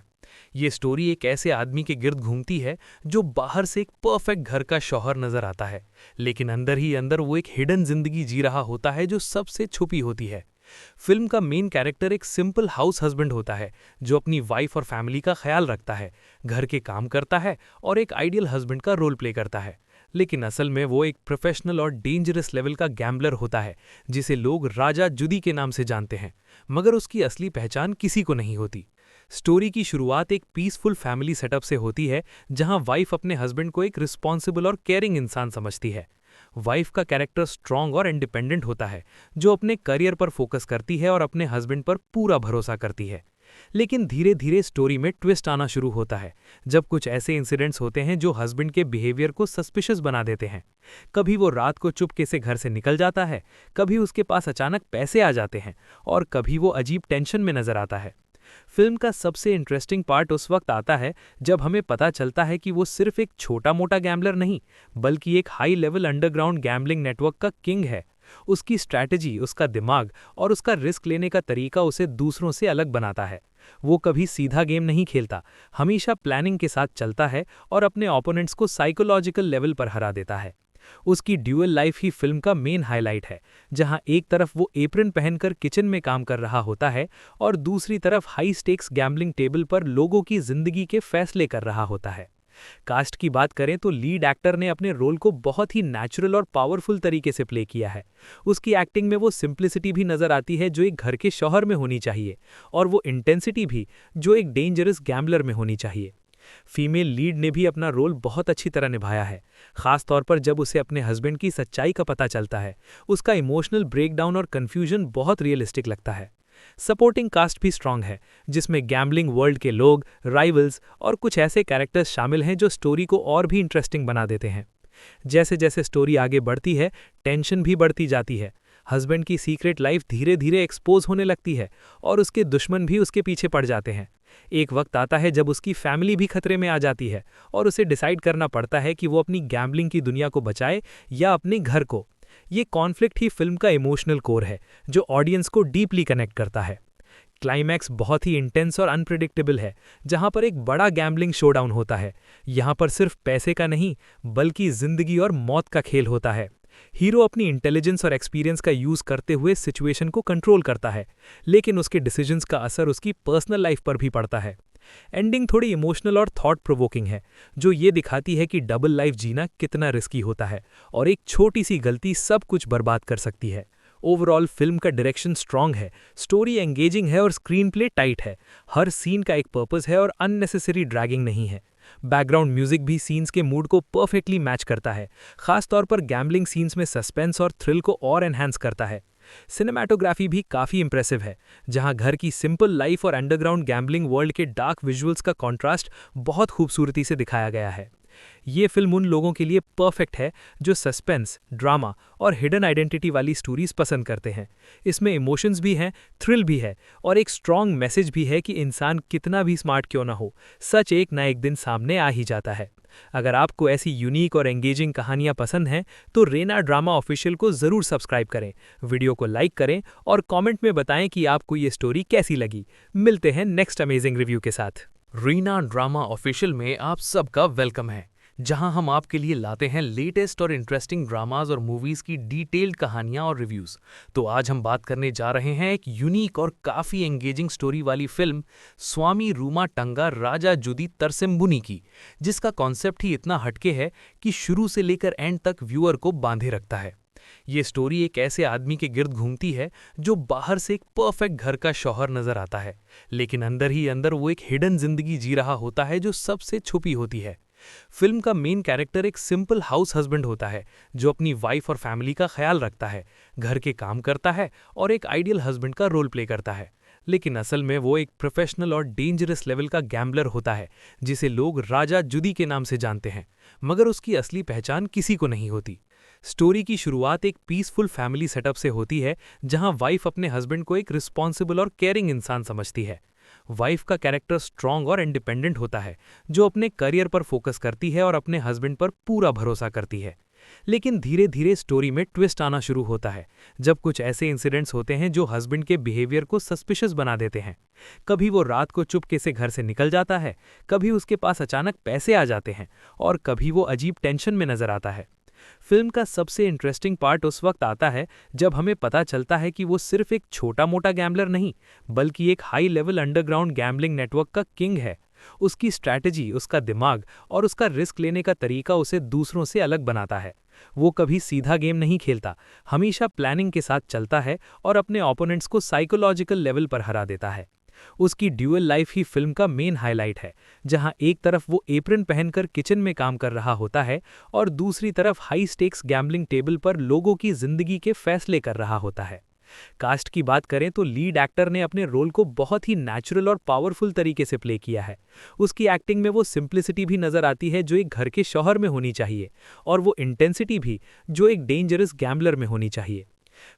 Speaker 2: ये स्टोरी एक ऐसे आदमी के गिर्द घूमती है जो बाहर से एक परफेक्ट घर का शौहर नजर आता है, लेकिन अंदर ही अंदर वो एक हिडन जिंदगी जी रहा होता है जो सबसे छुपी होती है। फिल्म का मेन कैरेक्टर एक सिंपल हाउस हस्बैंड होता है जो अपनी वाइफ और फैमिली का ख्याल रखता है, घर के काम करता है और एक आइडियल हस्बैंड का रोल प्ले करता है। लेकिन असल में वो एक प्रोफेशनल और डेंजरस लेवल का गैम्बलर होता है जिसे लोग राजा जुदी के नाम से जानते हैं, मगर उसकी असली पहचान किसी को नहीं होती।
Speaker 1: स्टोरी की शुरुआत एक पीसफुल फैमिली सेटअप से होती है, जहां वाइफ अपने हस्बैंड को एक रिस्पॉन्सिबल और केयरिंग इंसान समझती है। वाइफ का कैरेक्टर स्ट्रांग और इंडिपेंडेंट होता है, जो अपने करियर पर फोकस करती है और अपने हस्बैंड पर पूरा भरोसा करती है। लेकिन धीरे धीरे स्टोरी में ट्विस्ट आना शुरू होता है, जब कुछ ऐसे इंसिडेंट्स होते हैं जो हस्बैंड के बिहेवियर को सस्पिशियस बना देते हैं। कभी वो रात को चुपके से घर से निकल जाता है, कभी उसके पास अचानक पैसे आ जाते हैं, और कभी वो अजीब टेंशन में नजर आता है। फिल्म का सबसे इंटरेस्टिंग पार्ट उस वक्त आता है जब हमें पता चलता है कि वो सिर्फ एक छोटा मोटा गैम्बलर नहीं, बल्कि एक high level underground gambling network का किंग है। उसकी स्ट्रैटेजी, उसका दिमाग और उसका रिस्क लेने का तरीका उसे दूसरों से अलग बनाता है। वो कभी सीधा गेम नहीं खेलता, हमेशा प्लानिंग के साथ चलता है और अपने ओपोनेंट्स को साइकोलॉजिकल लेवल पर हरा देता है। उसकी ड्यूअल लाइफ ही फिल्म का मेन हाईलाइट है, जहां एक तरफ वो एप्रन पहनकर किचन में काम कर रहा होता है और दूसरी तरफ हाई स्टेक्स गैम्बलिंग टेबल पर लोगों की जिंदगी के फैसले कर रहा होता है। कास्ट की बात करें तो लीड एक्टर ने अपने रोल को बहुत ही नेचुरल और पावरफुल तरीके से प्ले किया है। उसकी एक्टिंग में वो सिंप्लिसिटी भी नजर आती है जो एक घर के शौहर में होनी चाहिए, और वो इंटेंसिटी भी जो एक डेंजरस गैम्बलर में होनी चाहिए। फीमेल लीड ने भी अपना रोल बहुत अच्छी तरह निभाया है, खास तौर पर जब उसे अपने हस्बैंड की सच्चाई का पता चलता है। उसका इमोशनल ब्रेकडाउन और कन्फ्यूजन बहुत रियलिस्टिक लगता है। सपोर्टिंग कास्ट भी स्ट्रांग है, जिसमें गैम्बलिंग वर्ल्ड के लोग, राइवल्स और कुछ ऐसे कैरेक्टर्स शामिल हैं जो स्टोरी को और भी इंटरेस्टिंग बना देते हैं। जैसे जैसे स्टोरी आगे बढ़ती है, टेंशन भी बढ़ती जाती है। हस्बैंड की सीक्रेट लाइफ धीरे धीरे एक्सपोज होने लगती है और उसके दुश्मन भी उसके पीछे पड़ जाते हैं। एक वक्त आता है जब उसकी फैमिली भी खतरे में आ जाती है और उसे डिसाइड करना पड़ता है कि वो अपनी गैम्बलिंग की दुनिया को बचाए या अपने घर को। ये कॉन्फ्लिक्ट ही फिल्म का इमोशनल कोर है, जो ऑडियंस को डीपली कनेक्ट करता है। क्लाइमैक्स बहुत ही इंटेंस और अनप्रिडिक्टेबल है, जहां पर एक बड़ा गैम्बलिंग शोडाउन होता है। यहां पर सिर्फ पैसे का नहीं, बल्कि जिंदगी और मौत का खेल होता है। हीरो अपनी इंटेलिजेंस और एक्सपीरियंस का यूज करते हुए सिचुएशन को कंट्रोल करता है, लेकिन उसके डिसीजंस का असर उसकी पर्सनल लाइफ पर भी पड़ता है। एंडिंग थोड़ी इमोशनल और थॉट प्रोवोकिंग है, जो ये दिखाती है कि डबल लाइफ जीना कितना रिस्की होता है और एक छोटी सी गलती सब कुछ बर्बाद कर सकती है। ओवरऑल फिल्म का डायरेक्शन स्ट्रांग है, स्टोरी एंगेजिंग है और स्क्रीन प्ले टाइट है। हर सीन का एक पर्पस है और अननेसेसरी ड्रैगिंग नहीं है। बैकग्राउंड म्यूजिक भी सीन्स के मूड को परफेक्टली मैच करता है, खास तौर पर गैम्बलिंग सीन्स में सस्पेंस और थ्रिल को और एनहांस करता है। सिनेमैटोग्राफी भी काफ़ी इंप्रेसिव है, जहां घर की सिंपल लाइफ और अंडरग्राउंड गैम्बलिंग वर्ल्ड के डार्क विजुअल्स का कॉन्ट्रास्ट बहुत खूबसूरती से दिखाया गया है। ये फिल्म उन लोगों के लिए परफेक्ट है जो सस्पेंस, ड्रामा और हिडन आइडेंटिटी वाली स्टोरीज पसंद करते हैं। इसमें इमोशंस भी हैं, थ्रिल भी है और एक स्ट्रॉन्ग मैसेज भी है कि इंसान कितना भी स्मार्ट क्यों ना हो, सच एक ना एक दिन सामने आ ही जाता है। अगर आपको ऐसी यूनिक और एंगेजिंग कहानियां पसंद हैं, तो रेना ड्रामा ऑफिशियल को ज़रूर सब्सक्राइब करें, वीडियो को लाइक करें और कमेंट में बताएं कि आपको ये स्टोरी कैसी लगी। मिलते हैं नेक्स्ट अमेजिंग रिव्यू के साथ।
Speaker 2: रीना ड्रामा ऑफिशियल में आप सबका वेलकम है, जहां हम आपके लिए लाते हैं लेटेस्ट और इंटरेस्टिंग ड्रामाज और मूवीज की डिटेल्ड कहानियां और रिव्यूज। तो आज हम बात करने जा रहे हैं एक यूनिक और काफ़ी एंगेजिंग स्टोरी वाली फिल्म स्वामी रूमा टंगा राजा जुदी तरसेम्बुनी की, जिसका कॉन्सेप्ट ही इतना हटके है कि शुरू से लेकर एंड तक व्यूअर को बांधे रखता है। ये स्टोरी एक ऐसे आदमी के गिर्द घूमती है जो बाहर से एक परफेक्ट घर का शौहर नजर आता है, लेकिन अंदर ही अंदर वो एक हिडन जिंदगी जी रहा होता है जो सबसे छुपी होती है। फिल्म का मेन कैरेक्टर एक सिंपल हाउस हस्बैंड होता है, जो अपनी वाइफ और फैमिली का ख्याल रखता है, घर के काम करता है और एक आइडियल हस्बैंड का रोल प्ले करता है। लेकिन असल में वो एक प्रोफेशनल और डेंजरस लेवल का गैम्बलर होता है, जिसे लोग राजा जुदी के नाम से जानते हैं, मगर उसकी असली पहचान किसी को नहीं होती। स्टोरी की शुरुआत एक पीसफुल फैमिली सेटअप से होती है, जहां वाइफ अपने हस्बैंड को एक रिस्पॉन्सिबल और केयरिंग इंसान समझती है। वाइफ का कैरेक्टर स्ट्रांग और इंडिपेंडेंट होता है, जो अपने करियर पर फोकस करती है और अपने हस्बैंड पर पूरा भरोसा करती है। लेकिन धीरे धीरे स्टोरी में ट्विस्ट आना शुरू होता है, जब कुछ ऐसे इंसिडेंट्स होते हैं जो हस्बैंड के बिहेवियर को सस्पिशियस बना देते हैं। कभी वो रात को चुपके से घर से निकल जाता है, कभी उसके पास अचानक पैसे आ जाते हैं और कभी वो अजीब टेंशन में नजर आता है। फिल्म का सबसे इंटरेस्टिंग पार्ट उस वक्त आता है जब हमें पता चलता है कि वो सिर्फ एक छोटा मोटा गैम्बलर नहीं, बल्कि एक high level underground gambling network का किंग है। उसकी स्ट्रैटेजी, उसका दिमाग और उसका रिस्क लेने का तरीका उसे दूसरों से अलग बनाता है। वो कभी सीधा गेम नहीं खेलता, हमेशा प्लानिंग के साथ चलता है और अपने ओपोनेंट्स को साइकोलॉजिकल लेवल पर हरा देता है।
Speaker 1: उसकी ड्यूअल लाइफ ही फिल्म का मेन हाईलाइट है, जहां एक तरफ वो एप्रन पहनकर किचन में काम कर रहा होता है और दूसरी तरफ हाई स्टेक्स गैम्बलिंग टेबल पर लोगों की जिंदगी के फैसले कर रहा होता है। कास्ट की बात करें तो लीड एक्टर ने अपने रोल को बहुत ही नेचुरल और पावरफुल तरीके से प्ले किया है। उसकी एक्टिंग में वो सिंप्लिसिटी भी नजर आती है जो एक घर के शौहर में होनी चाहिए, और वो इंटेंसिटी भी जो एक डेंजरस गैम्बलर में होनी चाहिए।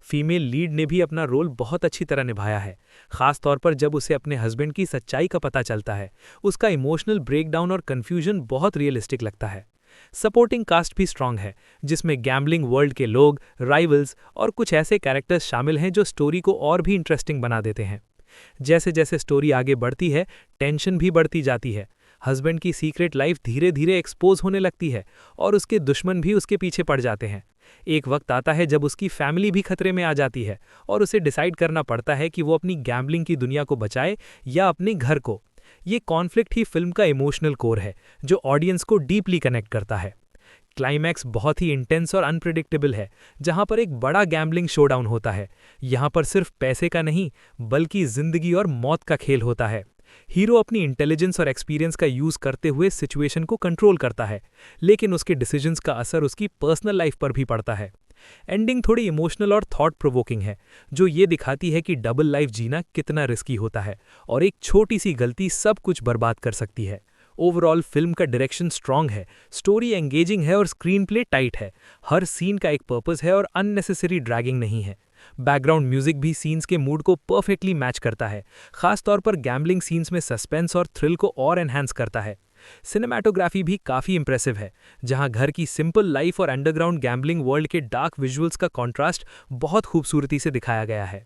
Speaker 1: फीमेल लीड ने भी अपना रोल बहुत अच्छी तरह निभाया है, खास तौर पर जब उसे अपने हस्बैंड की सच्चाई का पता चलता है। उसका इमोशनल ब्रेकडाउन और कन्फ्यूजन बहुत रियलिस्टिक लगता है। सपोर्टिंग कास्ट भी स्ट्रांग है, जिसमें गैम्बलिंग वर्ल्ड के लोग, राइवल्स और कुछ ऐसे कैरेक्टर्स शामिल हैं जो स्टोरी को और भी इंटरेस्टिंग बना देते हैं। जैसे जैसे स्टोरी आगे बढ़ती है, टेंशन भी बढ़ती जाती है। हस्बैंड की सीक्रेट लाइफ धीरे धीरे एक्सपोज होने लगती है और उसके दुश्मन भी उसके पीछे पड़ जाते हैं। एक वक्त आता है जब उसकी फैमिली भी खतरे में आ जाती है और उसे डिसाइड करना पड़ता है कि वो अपनी गैम्बलिंग की दुनिया को बचाए या अपने घर को। ये कॉन्फ्लिक्ट ही फिल्म का इमोशनल कोर है, जो ऑडियंस को डीपली कनेक्ट करता है। क्लाइमैक्स बहुत ही इंटेंस और अनप्रिडिक्टेबल है, जहां पर एक बड़ा गैम्बलिंग शोडाउन होता है। यहां पर सिर्फ पैसे का नहीं, बल्कि जिंदगी और मौत का खेल होता है। हीरो अपनी इंटेलिजेंस और एक्सपीरियंस का यूज करते हुए सिचुएशन को कंट्रोल करता है, लेकिन उसके डिसीजंस का असर उसकी पर्सनल लाइफ पर भी पड़ता है। एंडिंग थोड़ी इमोशनल और थॉट प्रोवोकिंग है, जो ये दिखाती है कि डबल लाइफ जीना कितना रिस्की होता है और एक छोटी सी गलती सब कुछ बर्बाद कर सकती है। ओवरऑल फिल्म का डायरेक्शन स्ट्रांग है, स्टोरी एंगेजिंग है और स्क्रीन प्ले टाइट है। हर सीन का एक पर्पस है और अननेसेसरी ड्रैगिंग नहीं है। बैकग्राउंड म्यूजिक भी सीन्स के मूड को परफेक्टली मैच करता है, खास तौर पर गैम्बलिंग सीन्स में सस्पेंस और थ्रिल को और एनहांस करता है। सिनेमैटोग्राफी भी काफ़ी इंप्रेसिव है, जहां घर की सिंपल लाइफ और अंडरग्राउंड गैम्बलिंग वर्ल्ड के डार्क विजुअल्स का कॉन्ट्रास्ट बहुत खूबसूरती से दिखाया गया है।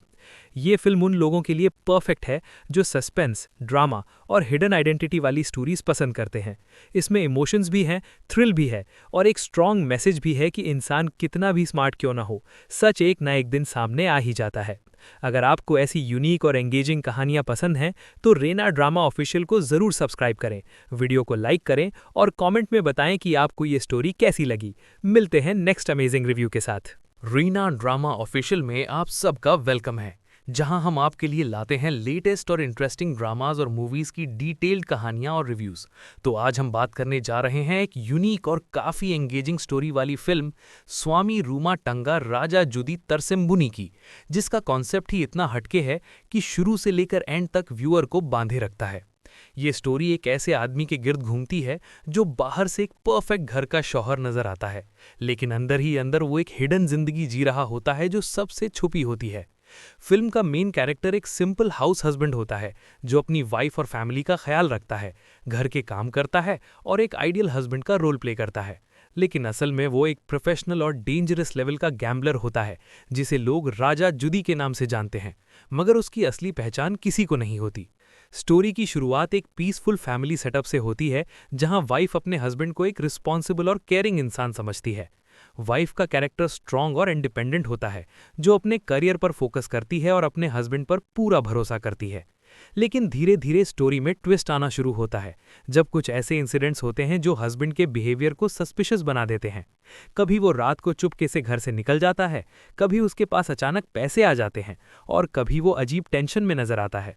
Speaker 1: ये फिल्म उन लोगों के लिए परफेक्ट है जो सस्पेंस, ड्रामा और हिडन आइडेंटिटी वाली स्टोरीज पसंद करते हैं। इसमें इमोशंस भी हैं, थ्रिल भी है और एक स्ट्रॉन्ग मैसेज भी है कि इंसान कितना भी स्मार्ट क्यों ना हो, सच एक ना एक दिन सामने आ ही जाता है। अगर आपको ऐसी यूनिक और एंगेजिंग कहानियां पसंद हैं तो रेना ड्रामा ऑफिशियल को ज़रूर सब्सक्राइब करें, वीडियो को लाइक करें और कमेंट में बताएं कि आपको ये स्टोरी कैसी लगी। मिलते हैं नेक्स्ट अमेजिंग रिव्यू के साथ।
Speaker 2: रीना ड्रामा ऑफिशियल में आप सबका वेलकम है, जहां हम आपके लिए लाते हैं लेटेस्ट और इंटरेस्टिंग ड्रामाज और मूवीज की डिटेल्ड कहानियां और रिव्यूज। तो आज हम बात करने जा रहे हैं एक यूनिक और काफी एंगेजिंग स्टोरी वाली फिल्म स्वामी रूमा टंगा राजा जुदी तरसेम्बुनी की, जिसका कॉन्सेप्ट ही इतना हटके है कि शुरू से लेकर एंड तक व्यूअर को बांधे रखता है। ये स्टोरी एक ऐसे आदमी के गिर्द घूमती है जो बाहर से एक परफेक्ट घर का शौहर नजर आता है, लेकिन अंदर ही अंदर वो एक हिडन जिंदगी जी रहा होता है जो सबसे छुपी होती है। फिल्म का मेन कैरेक्टर एक सिंपल हाउस हस्बैंड होता है जो अपनी वाइफ और फैमिली का ख्याल रखता है, घर के काम करता है और एक आइडियल हस्बैंड का रोल प्ले करता है। लेकिन असल में वो एक प्रोफेशनल और डेंजरस लेवल का गैम्बलर होता है जिसे लोग राजा जुदी के नाम से जानते हैं, मगर उसकी असली पहचान किसी को नहीं होती। स्टोरी की शुरुआत एक पीसफुल फैमिली सेटअप से होती है, जहां वाइफ अपने हस्बैंड को एक रिस्पॉन्सिबल और केयरिंग इंसान समझती है। वाइफ का कैरेक्टर स्ट्रांग और इंडिपेंडेंट होता है, जो अपने करियर पर फोकस करती है और अपने हस्बैंड पर पूरा भरोसा करती है। लेकिन धीरे धीरे स्टोरी में ट्विस्ट आना शुरू होता है, जब कुछ ऐसे इंसिडेंट्स होते हैं जो हस्बैंड के बिहेवियर को सस्पिशियस बना देते हैं। कभी वो रात को चुपके से घर से निकल जाता है, कभी उसके पास अचानक पैसे आ जाते हैं और कभी वो अजीब टेंशन में नजर आता है।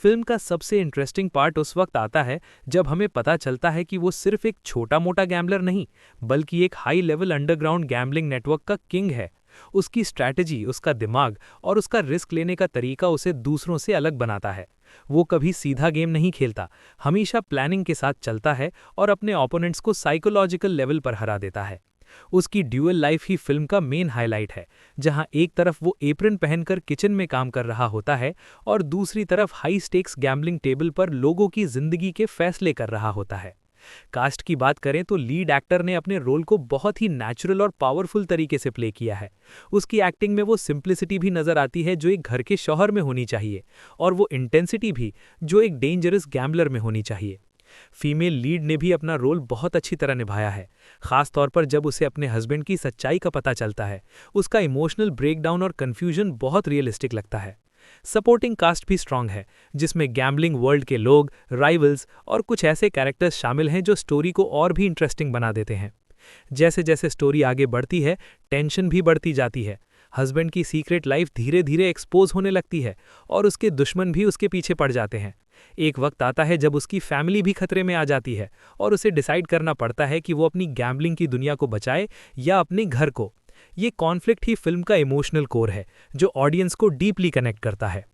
Speaker 2: फिल्म का सबसे इंटरेस्टिंग पार्ट उस वक्त आता है जब हमें पता चलता है कि वो सिर्फ एक छोटा मोटा गैम्बलर नहीं, बल्कि एक high level underground gambling network का किंग है। उसकी स्ट्रैटेजी, उसका दिमाग और उसका रिस्क लेने का तरीका उसे दूसरों से अलग बनाता है। वो कभी सीधा गेम नहीं खेलता, हमेशा प्लानिंग के साथ चलता है और अपने ओपोनेंट्स को साइकोलॉजिकल लेवल पर हरा देता है। उसकी ड्यूअल लाइफ ही फिल्म का मेन हाईलाइट है, जहां एक तरफ वो एप्रन पहनकर किचन में काम कर रहा होता है और दूसरी तरफ हाई स्टेक्स गैम्बलिंग टेबल पर लोगों की जिंदगी के फैसले कर रहा होता है। कास्ट की बात करें तो लीड एक्टर ने अपने रोल को बहुत ही नेचुरल और पावरफुल तरीके से प्ले किया है। उसकी एक्टिंग में वो सिंप्लिसिटी भी नजर आती है जो एक घर के शौहर में होनी चाहिए, और वो इंटेंसिटी भी जो एक डेंजरस गैम्बलर में होनी चाहिए। फीमेल लीड ने भी अपना रोल बहुत अच्छी तरह निभाया है, खास तौर पर जब उसे अपने हस्बैंड की सच्चाई का पता चलता है। उसका इमोशनल ब्रेकडाउन और कन्फ्यूजन बहुत रियलिस्टिक लगता है। सपोर्टिंग कास्ट भी स्ट्रांग है, जिसमें गैम्बलिंग वर्ल्ड के लोग, राइवल्स और कुछ ऐसे कैरेक्टर्स शामिल हैं जो स्टोरी को और भी इंटरेस्टिंग बना देते हैं। जैसे जैसे स्टोरी आगे बढ़ती है, टेंशन भी बढ़ती जाती है।
Speaker 1: हस्बैंड की सीक्रेट लाइफ धीरे धीरे एक्सपोज होने लगती है और उसके दुश्मन भी उसके पीछे पड़ जाते हैं। एक वक्त आता है जब उसकी फैमिली भी खतरे में आ जाती है और उसे डिसाइड करना पड़ता है कि वो अपनी गैम्बलिंग की दुनिया को बचाए या अपने घर को। ये कॉन्फ्लिक्ट ही फिल्म का इमोशनल कोर है जो ऑडियंस को डीपली कनेक्ट करता है।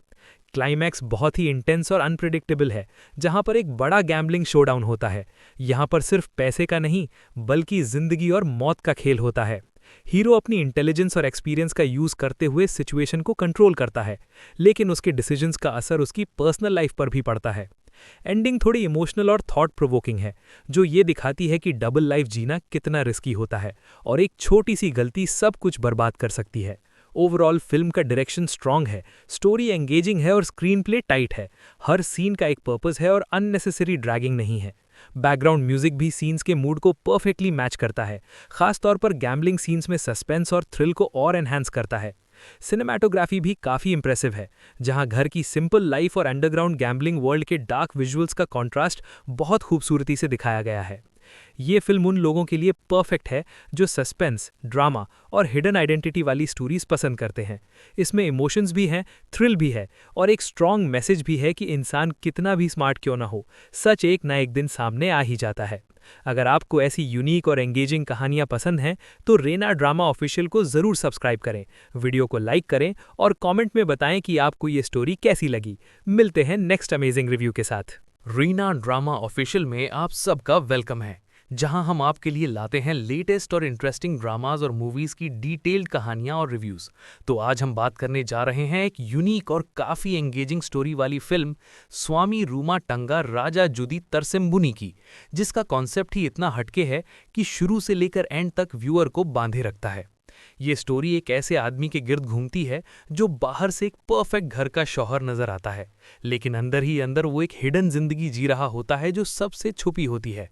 Speaker 1: क्लाइमैक्स बहुत ही इंटेंस और अनप्रिडिक्टेबल है, जहां पर एक बड़ा गैम्बलिंग शोडाउन होता है। यहां पर सिर्फ पैसे का नहीं बल्कि जिंदगी और मौत का खेल होता है। हीरो अपनी इंटेलिजेंस और एक्सपीरियंस का यूज करते हुए सिचुएशन को कंट्रोल करता है, लेकिन उसके डिसीजंस का असर उसकी पर्सनल लाइफ पर भी पड़ता है। एंडिंग थोड़ी इमोशनल और थॉट प्रोवोकिंग है, जो ये दिखाती है कि डबल लाइफ जीना कितना रिस्की होता है और एक छोटी सी गलती सब कुछ बर्बाद कर सकती है। ओवरऑल फिल्म का डायरेक्शन स्ट्रांग है, स्टोरी एंगेजिंग है और स्क्रीन प्ले टाइट है। हर सीन का एक पर्पस है और अननेसेसरी ड्रैगिंग नहीं है। बैकग्राउंड म्यूजिक भी सीन्स के मूड को परफेक्टली मैच करता है, खासतौर पर गैम्बलिंग सीन्स में सस्पेंस और थ्रिल को और एनहांस करता है। सिनेमैटोग्राफी भी काफ़ी इंप्रेसिव है, जहां घर की सिंपल लाइफ और अंडरग्राउंड गैम्बलिंग वर्ल्ड के डार्क विजुअल्स का कॉन्ट्रास्ट बहुत खूबसूरती से दिखाया गया है। ये फिल्म उन लोगों के लिए परफेक्ट है जो सस्पेंस, ड्रामा और हिडन आइडेंटिटी वाली स्टोरीज पसंद करते हैं। इसमें इमोशंस भी हैं, थ्रिल भी है और एक स्ट्रॉन्ग मैसेज भी है कि इंसान कितना भी स्मार्ट क्यों ना हो, सच एक ना एक दिन सामने आ ही जाता है। अगर आपको ऐसी यूनिक और एंगेजिंग कहानियां पसंद हैं तो रेना ड्रामा ऑफिशियल को ज़रूर सब्सक्राइब करें, वीडियो को लाइक करें और कमेंट में बताएं कि आपको ये स्टोरी कैसी लगी। मिलते हैं नेक्स्ट अमेजिंग रिव्यू के साथ।
Speaker 2: रीना ड्रामा ऑफिशियल में आप सबका वेलकम है, जहां हम आपके लिए लाते हैं लेटेस्ट और इंटरेस्टिंग ड्रामाज और मूवीज की डिटेल्ड कहानियां और रिव्यूज। तो आज हम बात करने जा रहे हैं एक यूनिक और काफी एंगेजिंग स्टोरी वाली फिल्म स्वामी रूमा टंगा राजा जुदी तरसेम्बुनी की, जिसका कॉन्सेप्ट ही इतना हटके है कि शुरू से लेकर एंड तक व्यूअर को बांधे रखता है। ये स्टोरी एक ऐसे आदमी के गिर्द घूमती है जो बाहर से एक परफेक्ट घर का शौहर नजर आता है, लेकिन अंदर ही अंदर वो एक हिडन जिंदगी जी रहा होता है जो सबसे छुपी होती है।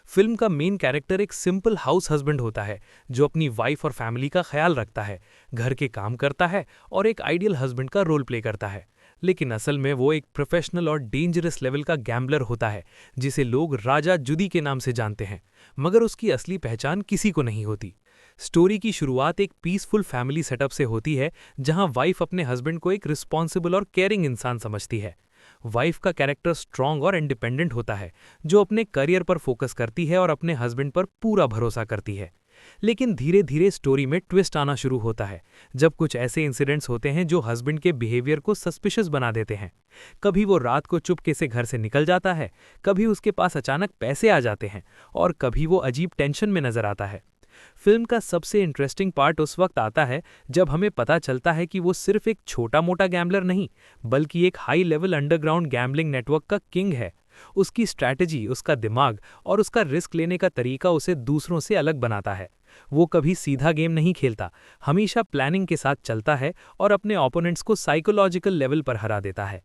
Speaker 2: फिल्म का मेन कैरेक्टर एक सिंपल हाउस हस्बैंड होता है जो अपनी वाइफ और फैमिली का ख्याल रखता है, घर के काम करता है और एक आइडियल हस्बैंड का रोल प्ले करता है। लेकिन असल में वो एक प्रोफेशनल और डेंजरस लेवल का गैम्बलर होता है जिसे लोग राजा जुदी के नाम से जानते हैं, मगर उसकी असली पहचान किसी को नहीं होती। स्टोरी की शुरुआत एक पीसफुल फैमिली सेटअप से होती है, जहां वाइफ अपने हस्बैंड को एक रिस्पॉन्सिबल और केयरिंग इंसान समझती है। वाइफ का कैरेक्टर स्ट्रांग और इंडिपेंडेंट होता है, जो अपने करियर पर फोकस करती है और अपने हस्बैंड पर पूरा भरोसा करती है। लेकिन धीरे धीरे स्टोरी में ट्विस्ट आना शुरू होता है, जब कुछ ऐसे इंसिडेंट्स होते हैं जो हस्बैंड के बिहेवियर को सस्पिशियस बना देते हैं। कभी वो रात को चुपके से घर से निकल जाता है, कभी उसके पास अचानक पैसे आ जाते हैं और कभी वो अजीब टेंशन में नजर आता है। फिल्म का सबसे इंटरेस्टिंग पार्ट उस वक्त आता है जब हमें पता चलता है कि वो सिर्फ एक छोटा मोटा गैम्बलर नहीं, बल्कि एक high level underground gambling network का किंग है। उसकी स्ट्रैटेजी, उसका दिमाग और उसका रिस्क लेने का तरीका उसे दूसरों से अलग बनाता है। वो कभी सीधा गेम नहीं खेलता, हमेशा प्लानिंग के साथ चलता है और अपने ओपोनेंट्स को साइकोलॉजिकल लेवल पर हरा देता है।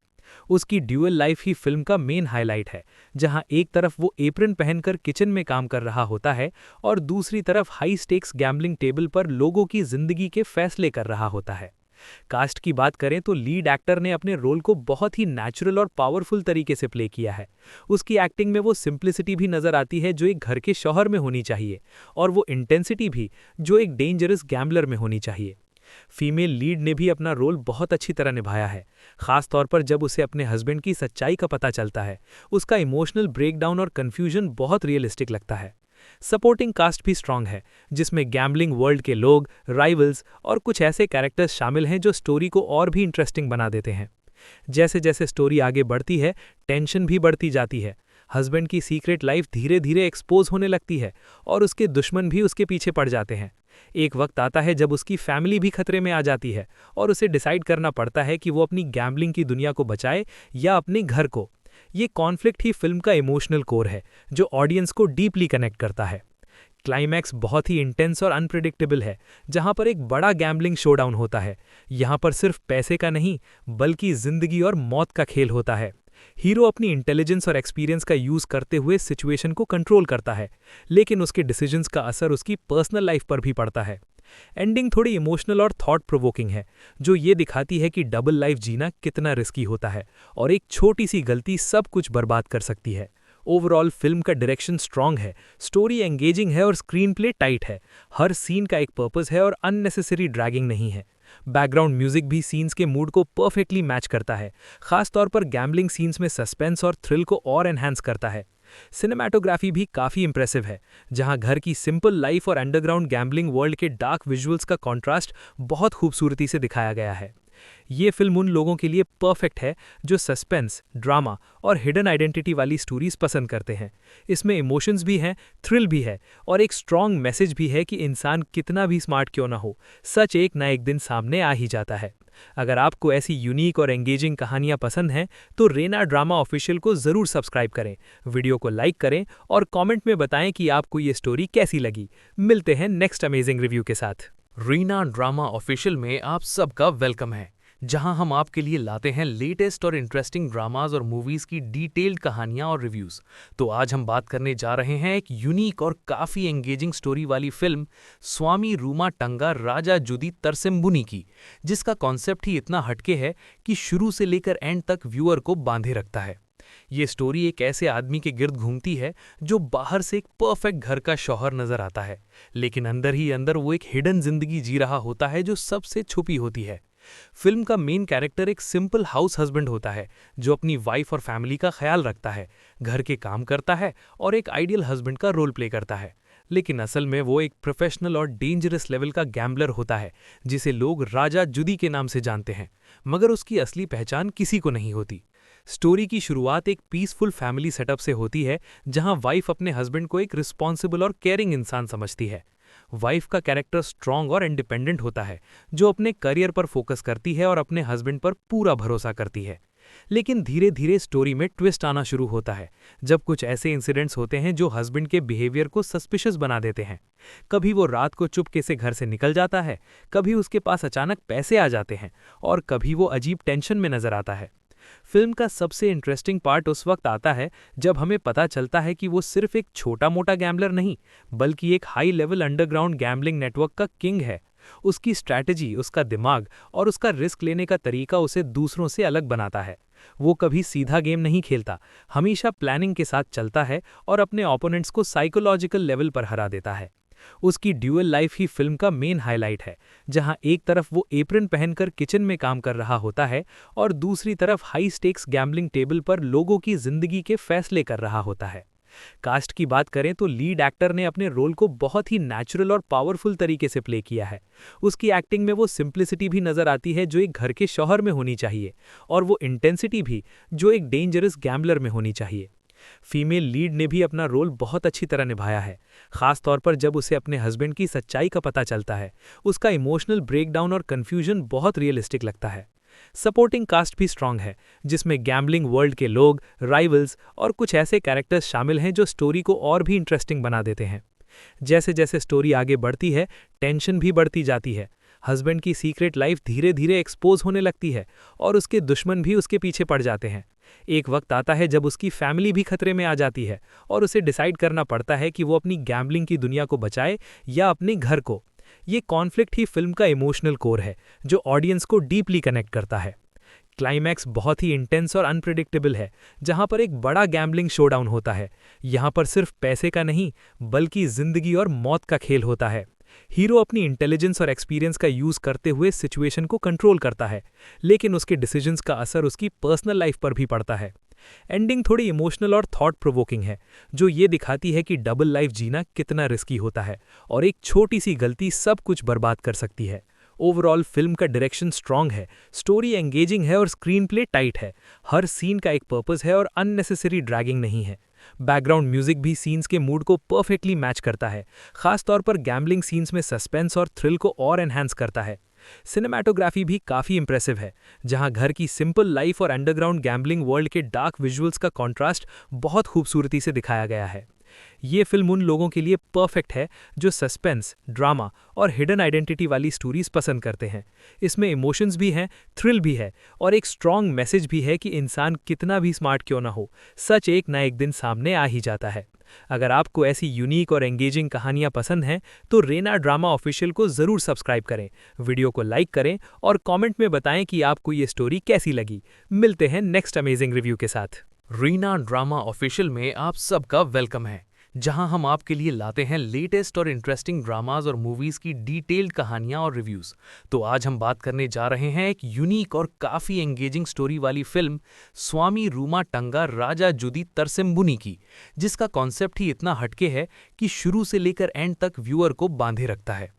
Speaker 2: उसकी ड्यूअल लाइफ ही फिल्म का मेन हाईलाइट है, जहां एक तरफ वो एप्रन पहनकर किचन में काम कर रहा होता है और दूसरी तरफ हाई स्टेक्स गैम्बलिंग टेबल पर लोगों की जिंदगी के फैसले कर रहा होता है। कास्ट की बात करें तो लीड एक्टर ने अपने रोल को बहुत ही नेचुरल और पावरफुल तरीके से प्ले किया है। उसकी एक्टिंग में वो सिंप्लिसिटी भी नजर आती है जो एक घर के शौहर में होनी चाहिए, और वो इंटेंसिटी भी जो एक डेंजरस गैम्बलर में होनी चाहिए। फीमेल लीड ने भी अपना रोल बहुत अच्छी तरह निभाया है, खास तौर पर जब उसे अपने हस्बैंड की सच्चाई का पता चलता है। उसका इमोशनल ब्रेकडाउन और कन्फ्यूजन बहुत रियलिस्टिक लगता है। सपोर्टिंग कास्ट भी स्ट्रांग है, जिसमें गैम्बलिंग वर्ल्ड के लोग, राइवल्स और कुछ ऐसे कैरेक्टर्स शामिल हैं जो स्टोरी को और भी इंटरेस्टिंग बना देते हैं। जैसे जैसे स्टोरी आगे बढ़ती है, टेंशन भी बढ़ती जाती है। हस्बैंड की सीक्रेट लाइफ धीरे धीरे एक्सपोज होने लगती है और उसके दुश्मन भी उसके पीछे पड़ जाते हैं। एक वक्त आता है जब उसकी फैमिली भी खतरे में आ जाती है और उसे डिसाइड करना पड़ता है कि वो अपनी गैम्बलिंग की दुनिया को बचाए या अपने घर को। ये कॉन्फ्लिक्ट ही फिल्म का इमोशनल कोर है जो ऑडियंस को डीपली कनेक्ट करता है। क्लाइमैक्स बहुत ही इंटेंस और अनप्रिडिक्टेबल है, जहां पर एक बड़ा गैम्बलिंग शोडाउन होता है। यहां पर सिर्फ पैसे का नहीं बल्कि जिंदगी और मौत का खेल होता है। हीरो अपनी इंटेलिजेंस और एक्सपीरियंस का यूज करते हुए सिचुएशन को कंट्रोल करता है, लेकिन उसके डिसीजंस का असर उसकी पर्सनल लाइफ पर भी पड़ता है। एंडिंग थोड़ी इमोशनल और थॉट प्रोवोकिंग है, जो ये दिखाती है कि डबल लाइफ जीना कितना रिस्की होता है और एक छोटी सी गलती सब कुछ बर्बाद कर सकती है। ओवरऑल फिल्म का डायरेक्शन स्ट्रांग है, स्टोरी एंगेजिंग है और स्क्रीन प्ले टाइट है। हर सीन का एक पर्पस है और अननेसेसरी ड्रैगिंग नहीं है।
Speaker 1: बैकग्राउंड म्यूजिक भी सीन्स के मूड को परफेक्टली मैच करता है, खासतौर पर गैम्बलिंग सीन्स में सस्पेंस और थ्रिल को और एनहांस करता है। सिनेमैटोग्राफी भी काफ़ी इंप्रेसिव है, जहां घर की सिंपल लाइफ और अंडरग्राउंड गैम्बलिंग वर्ल्ड के डार्क विजुअल्स का कॉन्ट्रास्ट बहुत खूबसूरती से दिखाया गया है। ये फिल्म उन लोगों के लिए परफेक्ट है जो सस्पेंस, ड्रामा और हिडन आइडेंटिटी वाली स्टोरीज पसंद करते हैं। इसमें इमोशंस भी हैं, थ्रिल भी है और एक स्ट्रॉन्ग मैसेज भी है कि इंसान कितना भी स्मार्ट क्यों ना हो, सच एक ना एक दिन सामने आ ही जाता है। अगर आपको ऐसी यूनिक और एंगेजिंग कहानियां पसंद हैं तो रेना ड्रामा ऑफिशियल को ज़रूर सब्सक्राइब करें, वीडियो को लाइक करें और कमेंट में बताएं कि आपको ये स्टोरी कैसी लगी। मिलते हैं नेक्स्ट अमेजिंग रिव्यू के साथ।
Speaker 2: रीना ड्रामा ऑफिशियल में आप सबका वेलकम है, जहां हम आपके लिए लाते हैं लेटेस्ट और इंटरेस्टिंग ड्रामाज और मूवीज की डिटेल्ड कहानियां और रिव्यूज। तो आज हम बात करने जा रहे हैं एक यूनिक और काफी एंगेजिंग स्टोरी वाली फिल्म स्वामी रूमा टंगा राजा जुदी तरसेम्बुनी की, जिसका कॉन्सेप्ट ही इतना हटके है कि शुरू से लेकर एंड तक व्यूअर को बांधे रखता है। ये स्टोरी एक ऐसे आदमी के गिर्द घूमती है जो बाहर से एक परफेक्ट घर का शौहर नजर आता है, लेकिन अंदर ही अंदर वो एक हिडन जिंदगी जी रहा होता है जो सबसे छुपी होती है। फिल्म का मेन कैरेक्टर एक सिंपल हाउस हस्बैंड होता है जो अपनी वाइफ और फैमिली का ख्याल रखता है, घर के काम करता है और एक आइडियल हस्बैंड का रोल प्ले करता है। लेकिन असल में वो एक प्रोफेशनल और डेंजरस लेवल का गैम्बलर होता है जिसे लोग राजा जुदी के नाम से जानते हैं, मगर उसकी असली पहचान किसी को नहीं होती। स्टोरी की शुरुआत एक पीसफुल फैमिली सेटअप से होती है, जहां वाइफ अपने हस्बैंड को एक रिस्पॉन्सिबल और केयरिंग इंसान समझती है। वाइफ का कैरेक्टर स्ट्रांग और इंडिपेंडेंट होता है, जो अपने करियर पर फोकस करती है और अपने हस्बैंड पर पूरा भरोसा करती है। लेकिन धीरे धीरे स्टोरी में ट्विस्ट आना शुरू होता है, जब कुछ ऐसे इंसिडेंट्स होते हैं जो हस्बैंड के बिहेवियर को सस्पिशियस बना देते हैं। कभी वो रात को चुपके से घर से निकल जाता है, कभी उसके पास अचानक पैसे आ जाते हैं और कभी वो अजीब टेंशन में नजर आता है। फिल्म का सबसे इंटरेस्टिंग पार्ट उस वक्त आता है जब हमें पता चलता है कि वो सिर्फ एक छोटा मोटा गैम्बलर नहीं, बल्कि एक high level underground gambling network का किंग है। उसकी स्ट्रैटेजी, उसका दिमाग और उसका रिस्क लेने का तरीका उसे दूसरों से अलग बनाता है। वो कभी सीधा गेम नहीं खेलता, हमेशा प्लानिंग के साथ चलता है और अपने ओपोनेंट्स को साइकोलॉजिकल लेवल पर हरा देता है। उसकी ड्यूअल लाइफ ही फिल्म का मेन हाईलाइट है, जहां एक तरफ वो एप्रन पहनकर किचन में काम कर रहा होता है और दूसरी तरफ हाई स्टेक्स गैम्बलिंग टेबल पर लोगों की जिंदगी के फैसले कर रहा होता है। कास्ट की बात करें तो लीड एक्टर ने अपने रोल को बहुत ही नेचुरल और पावरफुल तरीके से प्ले किया है। उसकी एक्टिंग में वो सिंप्लिसिटी भी नजर आती है जो एक घर के शौहर में होनी चाहिए, और वो इंटेंसिटी भी जो एक डेंजरस गैम्बलर में होनी चाहिए। फीमेल लीड ने भी अपना रोल बहुत अच्छी तरह निभाया है, खास तौर पर जब उसे अपने हस्बैंड की सच्चाई का पता चलता है। उसका इमोशनल ब्रेकडाउन और कन्फ्यूजन बहुत रियलिस्टिक लगता है। सपोर्टिंग कास्ट भी स्ट्रांग है, जिसमें गैम्बलिंग वर्ल्ड के लोग, राइवल्स और कुछ ऐसे कैरेक्टर्स शामिल हैं जो स्टोरी को और भी इंटरेस्टिंग बना देते हैं। जैसे जैसे स्टोरी आगे बढ़ती है, टेंशन भी बढ़ती जाती है। हस्बैंड की सीक्रेट लाइफ धीरे धीरे एक्सपोज होने लगती है और उसके दुश्मन भी उसके पीछे पड़ जाते हैं। एक वक्त आता है जब उसकी फैमिली भी खतरे में आ जाती है और उसे डिसाइड करना पड़ता है कि वो अपनी गैम्बलिंग की दुनिया को बचाए या अपने घर को। ये कॉन्फ्लिक्ट ही फिल्म का इमोशनल कोर है, जो ऑडियंस को डीपली कनेक्ट करता है। क्लाइमैक्स बहुत ही इंटेंस और अनप्रिडिक्टेबल है, जहां पर एक बड़ा गैम्बलिंग शोडाउन होता है। यहां पर सिर्फ पैसे का नहीं, बल्कि जिंदगी और मौत का खेल होता है। हीरो अपनी इंटेलिजेंस और एक्सपीरियंस का यूज करते हुए सिचुएशन को कंट्रोल करता है, लेकिन उसके डिसीजंस का असर उसकी पर्सनल लाइफ पर भी पड़ता है। एंडिंग थोड़ी इमोशनल और थॉट प्रोवोकिंग है, जो ये दिखाती है कि डबल लाइफ जीना कितना रिस्की होता है और एक छोटी सी गलती सब कुछ बर्बाद कर सकती है। ओवरऑल फिल्म का डायरेक्शन स्ट्रांग है, स्टोरी एंगेजिंग है और स्क्रीन प्ले टाइट है। हर सीन का एक पर्पस है और अननेसेसरी ड्रैगिंग नहीं है। बैकग्राउंड म्यूजिक भी सीन्स के मूड को परफेक्टली मैच करता है, खासतौर पर गैम्बलिंग सीन्स में सस्पेंस और थ्रिल को और एनहांस करता है। सिनेमैटोग्राफी भी काफ़ी इंप्रेसिव है, जहां घर की सिंपल लाइफ और अंडरग्राउंड गैम्बलिंग वर्ल्ड के डार्क विजुअल्स का कॉन्ट्रास्ट बहुत खूबसूरती से दिखाया गया है। ये फिल्म उन लोगों के लिए परफेक्ट है जो सस्पेंस, ड्रामा और हिडन आइडेंटिटी वाली स्टोरीज पसंद करते हैं। इसमें इमोशंस भी हैं, थ्रिल भी है और एक स्ट्रॉन्ग मैसेज भी है कि इंसान कितना भी स्मार्ट क्यों ना हो, सच एक ना एक दिन सामने आ ही जाता है। अगर आपको ऐसी यूनिक और एंगेजिंग कहानियां पसंद हैं तो रेना ड्रामा ऑफिशियल को ज़रूर सब्सक्राइब करें, वीडियो को लाइक करें और कमेंट में बताएं कि आपको ये स्टोरी कैसी लगी। मिलते हैं नेक्स्ट अमेजिंग रिव्यू के साथ। रीना ड्रामा ऑफिशियल में आप सबका वेलकम है, जहां हम आपके लिए लाते हैं लेटेस्ट और इंटरेस्टिंग ड्रामाज और मूवीज की डिटेल्ड कहानियां और रिव्यूज। तो आज हम बात करने जा रहे हैं एक यूनिक और काफी एंगेजिंग स्टोरी वाली फिल्म स्वामी रूमा टंगा राजा जुदी तरसेम्बुनी की, जिसका कॉन्सेप्ट ही इतना हटके है कि शुरू से लेकर एंड तक व्यूअर को बांधे रखता है।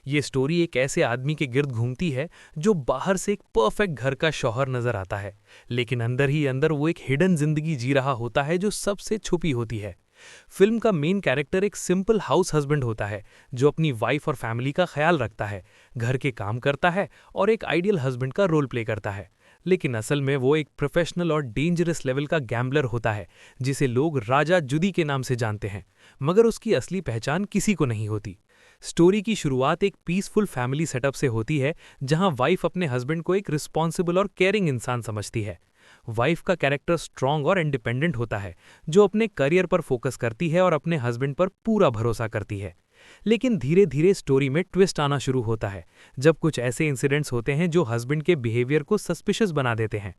Speaker 2: ये स्टोरी एक ऐसे आदमी के गिर्द घूमती है जो बाहर से एक परफेक्ट घर का शौहर नजर आता है, लेकिन अंदर ही अंदर वो एक हिडन जिंदगी जी रहा होता है जो सबसे छुपी होती है। फिल्म का मेन कैरेक्टर एक सिंपल हाउस हस्बैंड होता है जो अपनी वाइफ और फैमिली का ख्याल रखता है, घर के काम करता है और एक आइडियल हस्बैंड का रोल प्ले करता है। लेकिन असल में वो एक प्रोफेशनल और डेंजरस लेवल का गैम्बलर होता है जिसे लोग राजा जुदी के नाम से जानते हैं, मगर उसकी असली पहचान किसी को नहीं होती। स्टोरी की शुरुआत एक पीसफुल फैमिली सेटअप से होती है जहां वाइफ अपने हस्बैंड को एक रिस्पॉन्सिबल और केयरिंग इंसान समझती है। वाइफ का कैरेक्टर स्ट्रांग और इंडिपेंडेंट होता है जो अपने करियर पर फोकस करती है और अपने हस्बैंड पर पूरा भरोसा करती है। लेकिन धीरे धीरे स्टोरी में ट्विस्ट आना शुरू होता है जब कुछ ऐसे इंसिडेंट्स होते हैं जो हस्बैंड के बिहेवियर को सस्पिशियस बना देते हैं।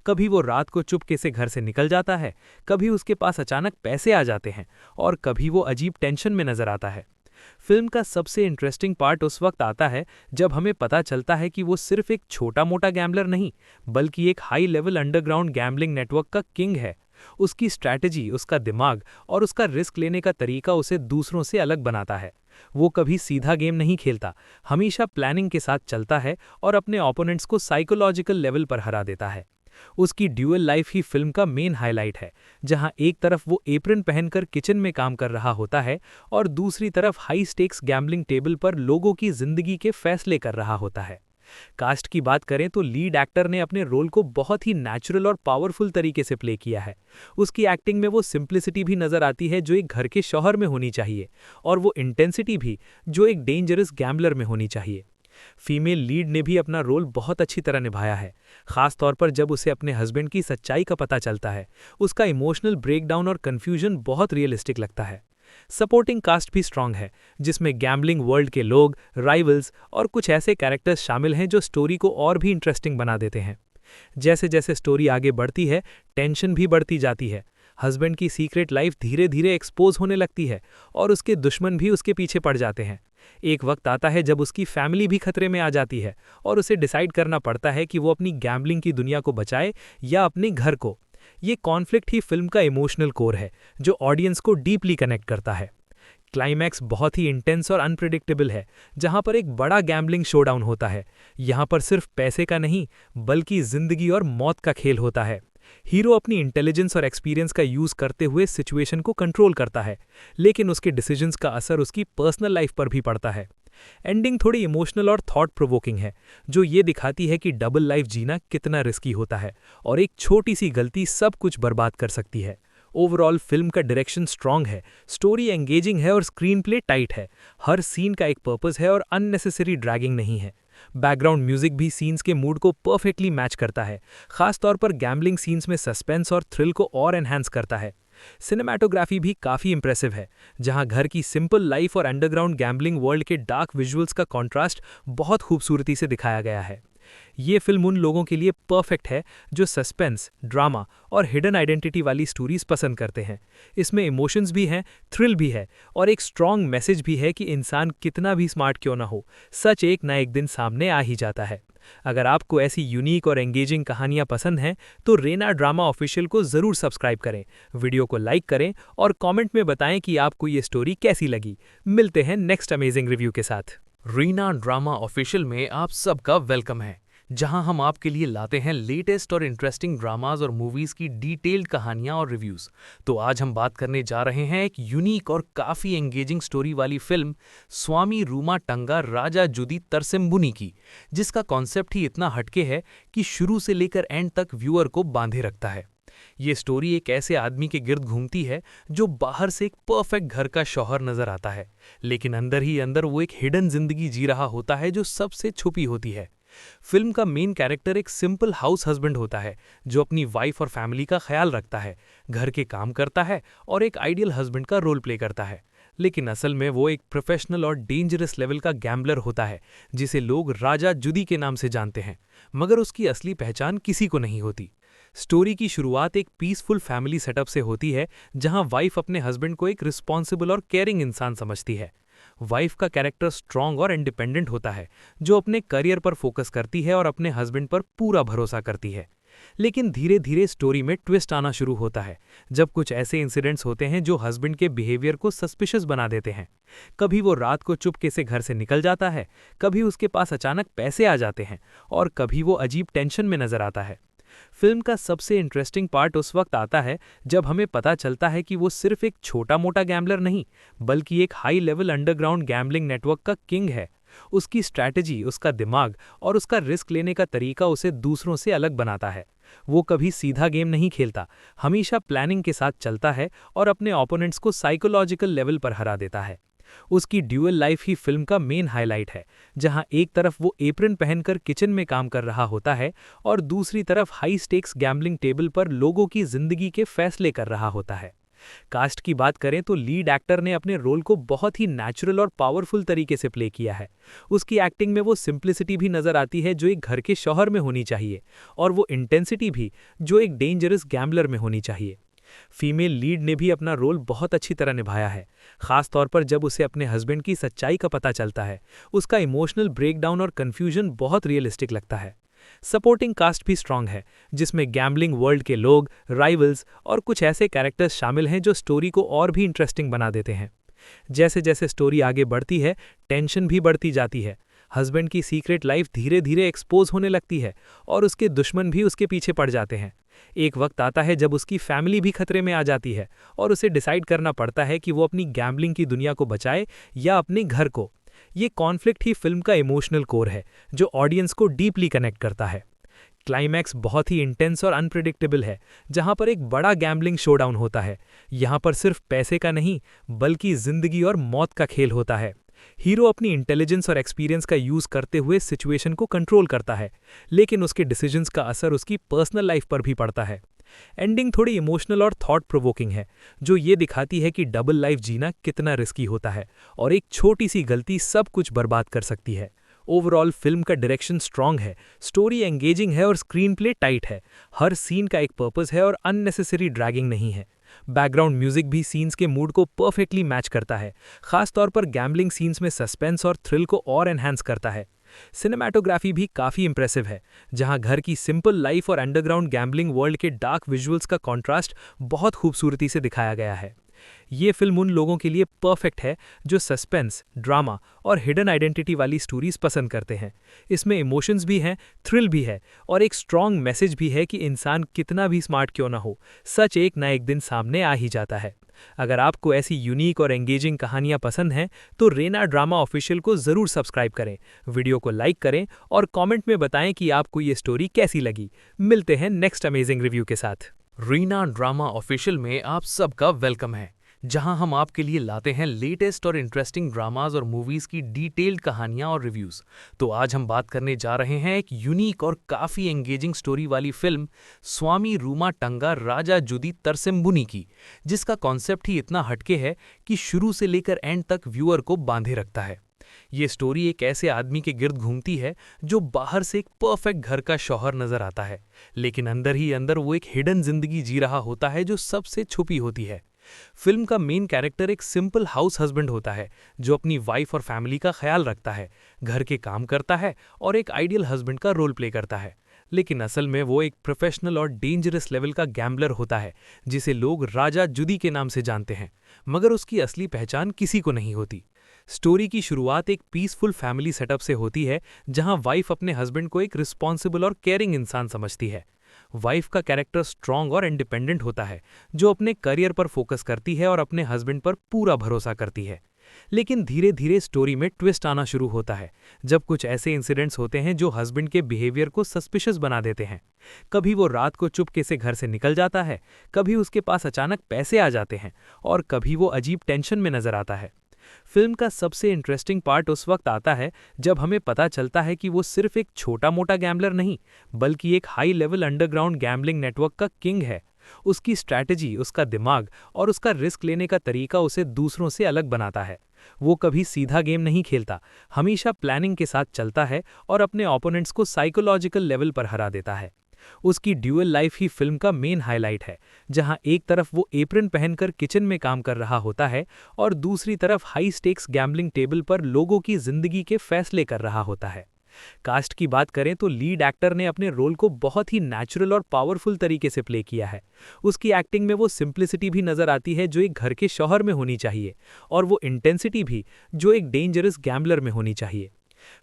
Speaker 2: कभी वो रात को चुपके से घर से निकल जाता है, कभी उसके पास अचानक पैसे आ जाते हैं और कभी वो अजीब टेंशन में नजर आता है। फिल्म का सबसे इंटरेस्टिंग पार्ट उस वक्त आता है जब हमें पता चलता है कि वो सिर्फ एक छोटा मोटा गैम्बलर नहीं, बल्कि एक high level underground gambling network का किंग है। उसकी स्ट्रैटेजी, उसका दिमाग और उसका रिस्क लेने का तरीका उसे दूसरों से अलग बनाता है। वो कभी सीधा गेम नहीं खेलता, हमेशा प्लानिंग के साथ चलता है और अपने ओपोनेंट्स को साइकोलॉजिकल लेवल पर हरा देता है। उसकी ड्यूअल लाइफ ही फिल्म का मेन हाईलाइट है, जहां एक तरफ वो एप्रन पहनकर किचन में काम कर रहा होता है और दूसरी तरफ हाई स्टेक्स गैम्बलिंग टेबल पर लोगों की जिंदगी के फैसले कर रहा होता है। कास्ट की बात करें तो लीड एक्टर ने अपने रोल को बहुत ही नेचुरल और पावरफुल तरीके से प्ले किया है। उसकी एक्टिंग में वो सिंप्लिसिटी भी नजर आती है जो एक घर के शौहर में होनी चाहिए, और वो इंटेंसिटी भी जो एक डेंजरस गैम्बलर में होनी चाहिए। फीमेल लीड ने भी अपना रोल बहुत अच्छी तरह निभाया है, खास तौर पर जब उसे अपने हस्बैंड की सच्चाई का पता चलता है। उसका इमोशनल ब्रेकडाउन और कन्फ्यूजन बहुत रियलिस्टिक लगता है। सपोर्टिंग कास्ट भी स्ट्रांग है, जिसमें गैम्बलिंग वर्ल्ड के लोग, राइवल्स और कुछ ऐसे कैरेक्टर्स शामिल हैं जो स्टोरी को और भी इंटरेस्टिंग बना देते हैं। जैसे जैसे स्टोरी आगे बढ़ती है, टेंशन भी बढ़ती जाती है। हस्बैंड की सीक्रेट लाइफ धीरे धीरे एक्सपोज होने लगती है और उसके दुश्मन भी उसके पीछे पड़ जाते हैं। एक वक्त आता है जब उसकी फैमिली भी खतरे में आ जाती है और उसे डिसाइड करना पड़ता है कि वो अपनी गैम्बलिंग की दुनिया को बचाए या अपने घर को। ये कॉन्फ्लिक्ट ही फिल्म का इमोशनल कोर है जो ऑडियंस को डीपली कनेक्ट करता है। क्लाइमैक्स बहुत ही इंटेंस और अनप्रेडिक्टेबल है, जहां पर एक बड़ा गैम्बलिंग शोडाउन होता है। यहां पर सिर्फ पैसे का नहीं, बल्कि जिंदगी और मौत का खेल होता है। हीरो अपनी इंटेलिजेंस और एक्सपीरियंस का यूज करते हुए सिचुएशन को कंट्रोल करता है, लेकिन उसके डिसीजंस का असर उसकी पर्सनल लाइफ पर भी पड़ता है। एंडिंग थोड़ी इमोशनल और थॉट प्रोवोकिंग है, जो ये दिखाती है कि डबल लाइफ जीना कितना रिस्की होता है और एक छोटी सी गलती सब कुछ बर्बाद कर सकती है। ओवरऑल फिल्म का डायरेक्शन स्ट्रांग है, स्टोरी एंगेजिंग है और स्क्रीन प्ले टाइट है। हर सीन का एक पर्पस है और अननेसेसरी ड्रैगिंग नहीं है। बैकग्राउंड म्यूजिक भी सीन्स के मूड को परफेक्टली मैच करता है, खास तौर पर गैम्बलिंग सीन्स में सस्पेंस और थ्रिल को और एनहांस करता है। सिनेमैटोग्राफी भी काफ़ी इंप्रेसिव है, जहां घर की सिंपल लाइफ और अंडरग्राउंड गैम्बलिंग वर्ल्ड के डार्क विजुअल्स का कॉन्ट्रास्ट बहुत खूबसूरती से दिखाया गया है। ये फिल्म उन लोगों के लिए परफेक्ट है जो सस्पेंस, ड्रामा और हिडन आइडेंटिटी वाली स्टोरीज पसंद करते हैं। इसमें इमोशंस भी हैं, थ्रिल भी है और एक स्ट्रॉन्ग मैसेज भी है कि इंसान कितना भी स्मार्ट क्यों ना हो, सच एक ना एक दिन सामने आ ही जाता है। अगर आपको ऐसी यूनिक और एंगेजिंग कहानियां पसंद हैं तो रेना ड्रामा ऑफिशियल को जरूर सब्सक्राइब करें, वीडियो को लाइक करें और कमेंट में बताएं कि आपको ये स्टोरी कैसी लगी। मिलते हैं नेक्स्ट अमेजिंग रिव्यू के साथ। रीना ड्रामा ऑफिशियल में आप सबका वेलकम है, जहां हम आपके लिए लाते हैं लेटेस्ट और इंटरेस्टिंग ड्रामाज और मूवीज की डिटेल्ड कहानियां और रिव्यूज। तो आज हम बात करने जा रहे हैं एक यूनिक और काफी एंगेजिंग स्टोरी वाली फिल्म स्वामी रूमा टंगा राजा जुदी तरसेम्बुनी की, जिसका कॉन्सेप्ट ही इतना हटके है कि शुरू से लेकर एंड तक व्यूअर को बांधे रखता है। ये स्टोरी एक ऐसे आदमी के गिर्द घूमती है जो बाहर से एक परफेक्ट घर का शौहर नजर आता है, लेकिन अंदर ही अंदर वो एक हिडन जिंदगी जी रहा होता है जो सबसे छुपी होती है। फिल्म का मेन कैरेक्टर एक सिंपल हाउस हस्बैंड होता है जो अपनी वाइफ और फैमिली का ख्याल रखता है, घर के काम करता है और एक आइडियल हस्बैंड का रोल प्ले करता है। लेकिन असल में वो एक प्रोफेशनल और डेंजरस लेवल का गैम्बलर होता है जिसे लोग राजा जुदी के नाम से जानते हैं, मगर उसकी असली पहचान किसी को नहीं होती।
Speaker 1: स्टोरी की शुरुआत एक पीसफुल फैमिली सेटअप से होती है जहां वाइफ अपने हस्बैंड को एक रिस्पॉन्सिबल और केयरिंग इंसान समझती है। वाइफ का कैरेक्टर स्ट्रांग और इंडिपेंडेंट होता है, जो अपने करियर पर फोकस करती है और अपने हस्बैंड पर पूरा भरोसा करती है। लेकिन धीरे धीरे स्टोरी में ट्विस्ट आना शुरू होता है जब कुछ ऐसे इंसिडेंट्स होते हैं जो हस्बैंड के बिहेवियर को सस्पिशियस बना देते हैं। कभी वो रात को चुपके से घर से निकल जाता है, कभी उसके पास अचानक पैसे आ जाते हैं और कभी वो अजीब टेंशन में नजर आता है। फिल्म का सबसे इंटरेस्टिंग पार्ट उस वक्त आता है जब हमें पता चलता है कि वो सिर्फ एक छोटा मोटा गैम्बलर नहीं, बल्कि एक high level underground gambling network का किंग है। उसकी स्ट्रैटेजी, उसका दिमाग और उसका रिस्क लेने का तरीका उसे दूसरों से अलग बनाता है। वो कभी सीधा गेम नहीं खेलता, हमेशा प्लानिंग के साथ चलता है और अपने ओपोनेंट्स को साइकोलॉजिकल लेवल पर हरा देता है। उसकी ड्यूअल लाइफ ही फिल्म का मेन हाईलाइट है, जहां एक तरफ वो एप्रन पहनकर किचन में काम कर रहा होता है और दूसरी तरफ हाई स्टेक्स गैम्बलिंग टेबल पर लोगों की जिंदगी के फैसले कर रहा होता है। कास्ट की बात करें तो लीड एक्टर ने अपने रोल को बहुत ही नेचुरल और पावरफुल तरीके से प्ले किया है। उसकी एक्टिंग में वो सिंप्लिसिटी भी नजर आती है जो एक घर के शौहर में होनी चाहिए, और वो इंटेंसिटी भी जो एक डेंजरस गैम्बलर में होनी चाहिए। फीमेल लीड ने भी अपना रोल बहुत अच्छी तरह निभाया है, खास तौर पर जब उसे अपने हस्बैंड की सच्चाई का पता चलता है। उसका इमोशनल ब्रेकडाउन और कन्फ्यूजन बहुत रियलिस्टिक लगता है। सपोर्टिंग कास्ट भी स्ट्रांग है, जिसमें गैम्बलिंग वर्ल्ड के लोग, राइवल्स और कुछ ऐसे कैरेक्टर्स शामिल हैं जो स्टोरी को और भी इंटरेस्टिंग बना देते हैं। जैसे जैसे स्टोरी आगे बढ़ती है, टेंशन भी बढ़ती जाती है। हस्बैंड की सीक्रेट लाइफ धीरे धीरे एक्सपोज होने लगती है और उसके दुश्मन भी उसके पीछे पड़ जाते हैं। एक वक्त आता है जब उसकी फैमिली भी खतरे में आ जाती है और उसे डिसाइड करना पड़ता है कि वो अपनी गैम्बलिंग की दुनिया को बचाए या अपने घर को। ये कॉन्फ्लिक्ट ही फिल्म का इमोशनल कोर है, जो ऑडियंस को डीपली कनेक्ट करता है। क्लाइमैक्स बहुत ही इंटेंस और अनप्रिडिक्टेबल है, जहां पर एक बड़ा गैम्बलिंग शोडाउन होता है। यहां पर सिर्फ पैसे का नहीं, बल्कि जिंदगी और मौत का खेल होता है। हीरो अपनी इंटेलिजेंस और एक्सपीरियंस का यूज करते हुए सिचुएशन को कंट्रोल करता है, लेकिन उसके डिसीजंस का असर उसकी पर्सनल लाइफ पर भी पड़ता है। एंडिंग थोड़ी इमोशनल और थॉट प्रोवोकिंग है, जो ये दिखाती है कि डबल लाइफ जीना कितना रिस्की होता है और एक छोटी सी गलती सब कुछ बर्बाद कर सकती है। ओवरऑल फिल्म का डायरेक्शन स्ट्रांग है, स्टोरी एंगेजिंग है और स्क्रीन प्ले टाइट है। हर सीन का एक पर्पस है और अननेसेसरी ड्रैगिंग नहीं है। बैकग्राउंड म्यूजिक भी सीन्स के मूड को परफेक्टली मैच करता है, खास तौर पर गैम्बलिंग सीन्स में सस्पेंस और थ्रिल को और एनहांस करता है। सिनेमैटोग्राफी भी काफ़ी इंप्रेसिव है, जहां घर की सिंपल लाइफ और अंडरग्राउंड गैम्बलिंग वर्ल्ड के डार्क विजुअल्स का कॉन्ट्रास्ट बहुत खूबसूरती से दिखाया गया है। ये फिल्म उन लोगों के लिए परफेक्ट है जो सस्पेंस, ड्रामा और हिडन आइडेंटिटी वाली स्टोरीज पसंद करते हैं। इसमें इमोशंस भी हैं, थ्रिल भी है और एक स्ट्रॉन्ग मैसेज भी है कि इंसान कितना भी स्मार्ट क्यों ना हो, सच एक ना एक दिन सामने आ ही जाता है। अगर आपको ऐसी यूनिक और एंगेजिंग कहानियां पसंद हैं तो रेना ड्रामा ऑफिशियल को ज़रूर सब्सक्राइब करें, वीडियो को लाइक करें और कमेंट में बताएं कि आपको ये स्टोरी कैसी लगी। मिलते हैं नेक्स्ट अमेजिंग रिव्यू के साथ।
Speaker 2: रीना ड्रामा ऑफिशियल में आप सबका वेलकम है, जहां हम आपके लिए लाते हैं लेटेस्ट और इंटरेस्टिंग ड्रामाज और मूवीज की डिटेल्ड कहानियां और रिव्यूज। तो आज हम बात करने जा रहे हैं एक यूनिक और काफी एंगेजिंग स्टोरी वाली फिल्म स्वामी रूमा टंगा राजा जुदी तरसेम्बुनी की, जिसका कॉन्सेप्ट ही इतना हटके है कि शुरू से लेकर एंड तक व्यूअर को बांधे रखता है। ये स्टोरी एक ऐसे आदमी के गिर्द घूमती है जो बाहर से एक परफेक्ट घर का शौहर नजर आता है, लेकिन अंदर ही अंदर वो एक हिडन जिंदगी जी रहा होता है जो सबसे छुपी होती है। फिल्म का मेन कैरेक्टर एक सिंपल हाउस हस्बैंड होता है जो अपनी वाइफ और फैमिली का ख्याल रखता है, घर के काम करता है और एक आइडियल हस्बैंड का रोल प्ले करता है। लेकिन असल में वो एक प्रोफेशनल और डेंजरस लेवल का गैम्बलर होता है जिसे लोग राजा जुदी के नाम से जानते हैं, मगर उसकी असली पहचान किसी को नहीं होती। स्टोरी की शुरुआत एक पीसफुल फैमिली सेटअप से होती है, जहां वाइफ अपने हस्बैंड को एक रिस्पॉन्सिबल और केयरिंग इंसान समझती है। वाइफ का कैरेक्टर स्ट्रांग और इंडिपेंडेंट होता है, जो अपने करियर पर फोकस करती है और अपने हस्बैंड पर पूरा भरोसा करती है। लेकिन धीरे धीरे स्टोरी में ट्विस्ट आना शुरू होता है जब कुछ ऐसे इंसिडेंट्स होते हैं जो हस्बैंड के बिहेवियर को सस्पिशियस बना देते हैं। कभी वो रात को चुपके से घर से निकल जाता है, कभी उसके पास अचानक पैसे आ जाते हैं और कभी वो अजीब टेंशन में नजर आता है। फिल्म का सबसे इंटरेस्टिंग पार्ट उस वक्त आता है जब हमें पता चलता है कि वो सिर्फ एक छोटा मोटा गैम्बलर नहीं, बल्कि एक high level underground gambling network का किंग है। उसकी स्ट्रैटेजी, उसका दिमाग और उसका रिस्क लेने का तरीका उसे दूसरों से अलग बनाता है। वो कभी सीधा गेम नहीं खेलता, हमेशा प्लानिंग के साथ चलता है और अपने ओपोनेंट्स को साइकोलॉजिकल लेवल पर हरा देता है।
Speaker 1: उसकी ड्यूअल लाइफ ही फिल्म का मेन हाईलाइट है, जहां एक तरफ वो एप्रन पहनकर किचन में काम कर रहा होता है और दूसरी तरफ हाई स्टेक्स गैम्बलिंग टेबल पर लोगों की जिंदगी के फैसले कर रहा होता है। कास्ट की बात करें तो लीड एक्टर ने अपने रोल को बहुत ही नेचुरल और पावरफुल तरीके से प्ले किया है। उसकी एक्टिंग में वो सिंप्लिसिटी भी नजर आती है जो एक घर के शौहर में होनी चाहिए, और वो इंटेंसिटी भी जो एक डेंजरस गैम्बलर में होनी चाहिए।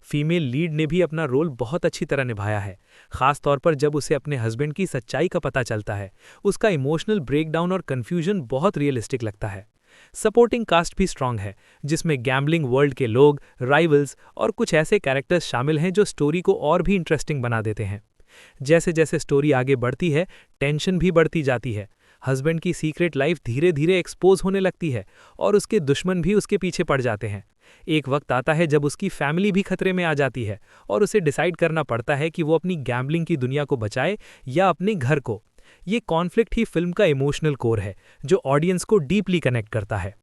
Speaker 1: फीमेल लीड ने भी अपना रोल बहुत अच्छी तरह निभाया है, खास तौर पर जब उसे अपने हस्बैंड की सच्चाई का पता चलता है। उसका इमोशनल ब्रेकडाउन और कन्फ्यूजन बहुत रियलिस्टिक लगता है। सपोर्टिंग कास्ट भी स्ट्रांग है, जिसमें गैम्बलिंग वर्ल्ड के लोग, राइवल्स और कुछ ऐसे कैरेक्टर्स शामिल हैं जो स्टोरी को और भी इंटरेस्टिंग बना देते हैं। जैसे जैसे स्टोरी आगे बढ़ती है, टेंशन भी बढ़ती जाती है। हस्बैंड की सीक्रेट लाइफ धीरे धीरे एक्सपोज होने लगती है और उसके दुश्मन भी उसके पीछे पड़ जाते हैं। एक वक्त आता है जब उसकी फैमिली भी खतरे में आ जाती है और उसे डिसाइड करना पड़ता है कि वो अपनी गैम्बलिंग की दुनिया को बचाए या अपने घर को। ये कॉन्फ्लिक्ट ही फिल्म का इमोशनल कोर है, जो ऑडियंस को डीपली कनेक्ट करता है।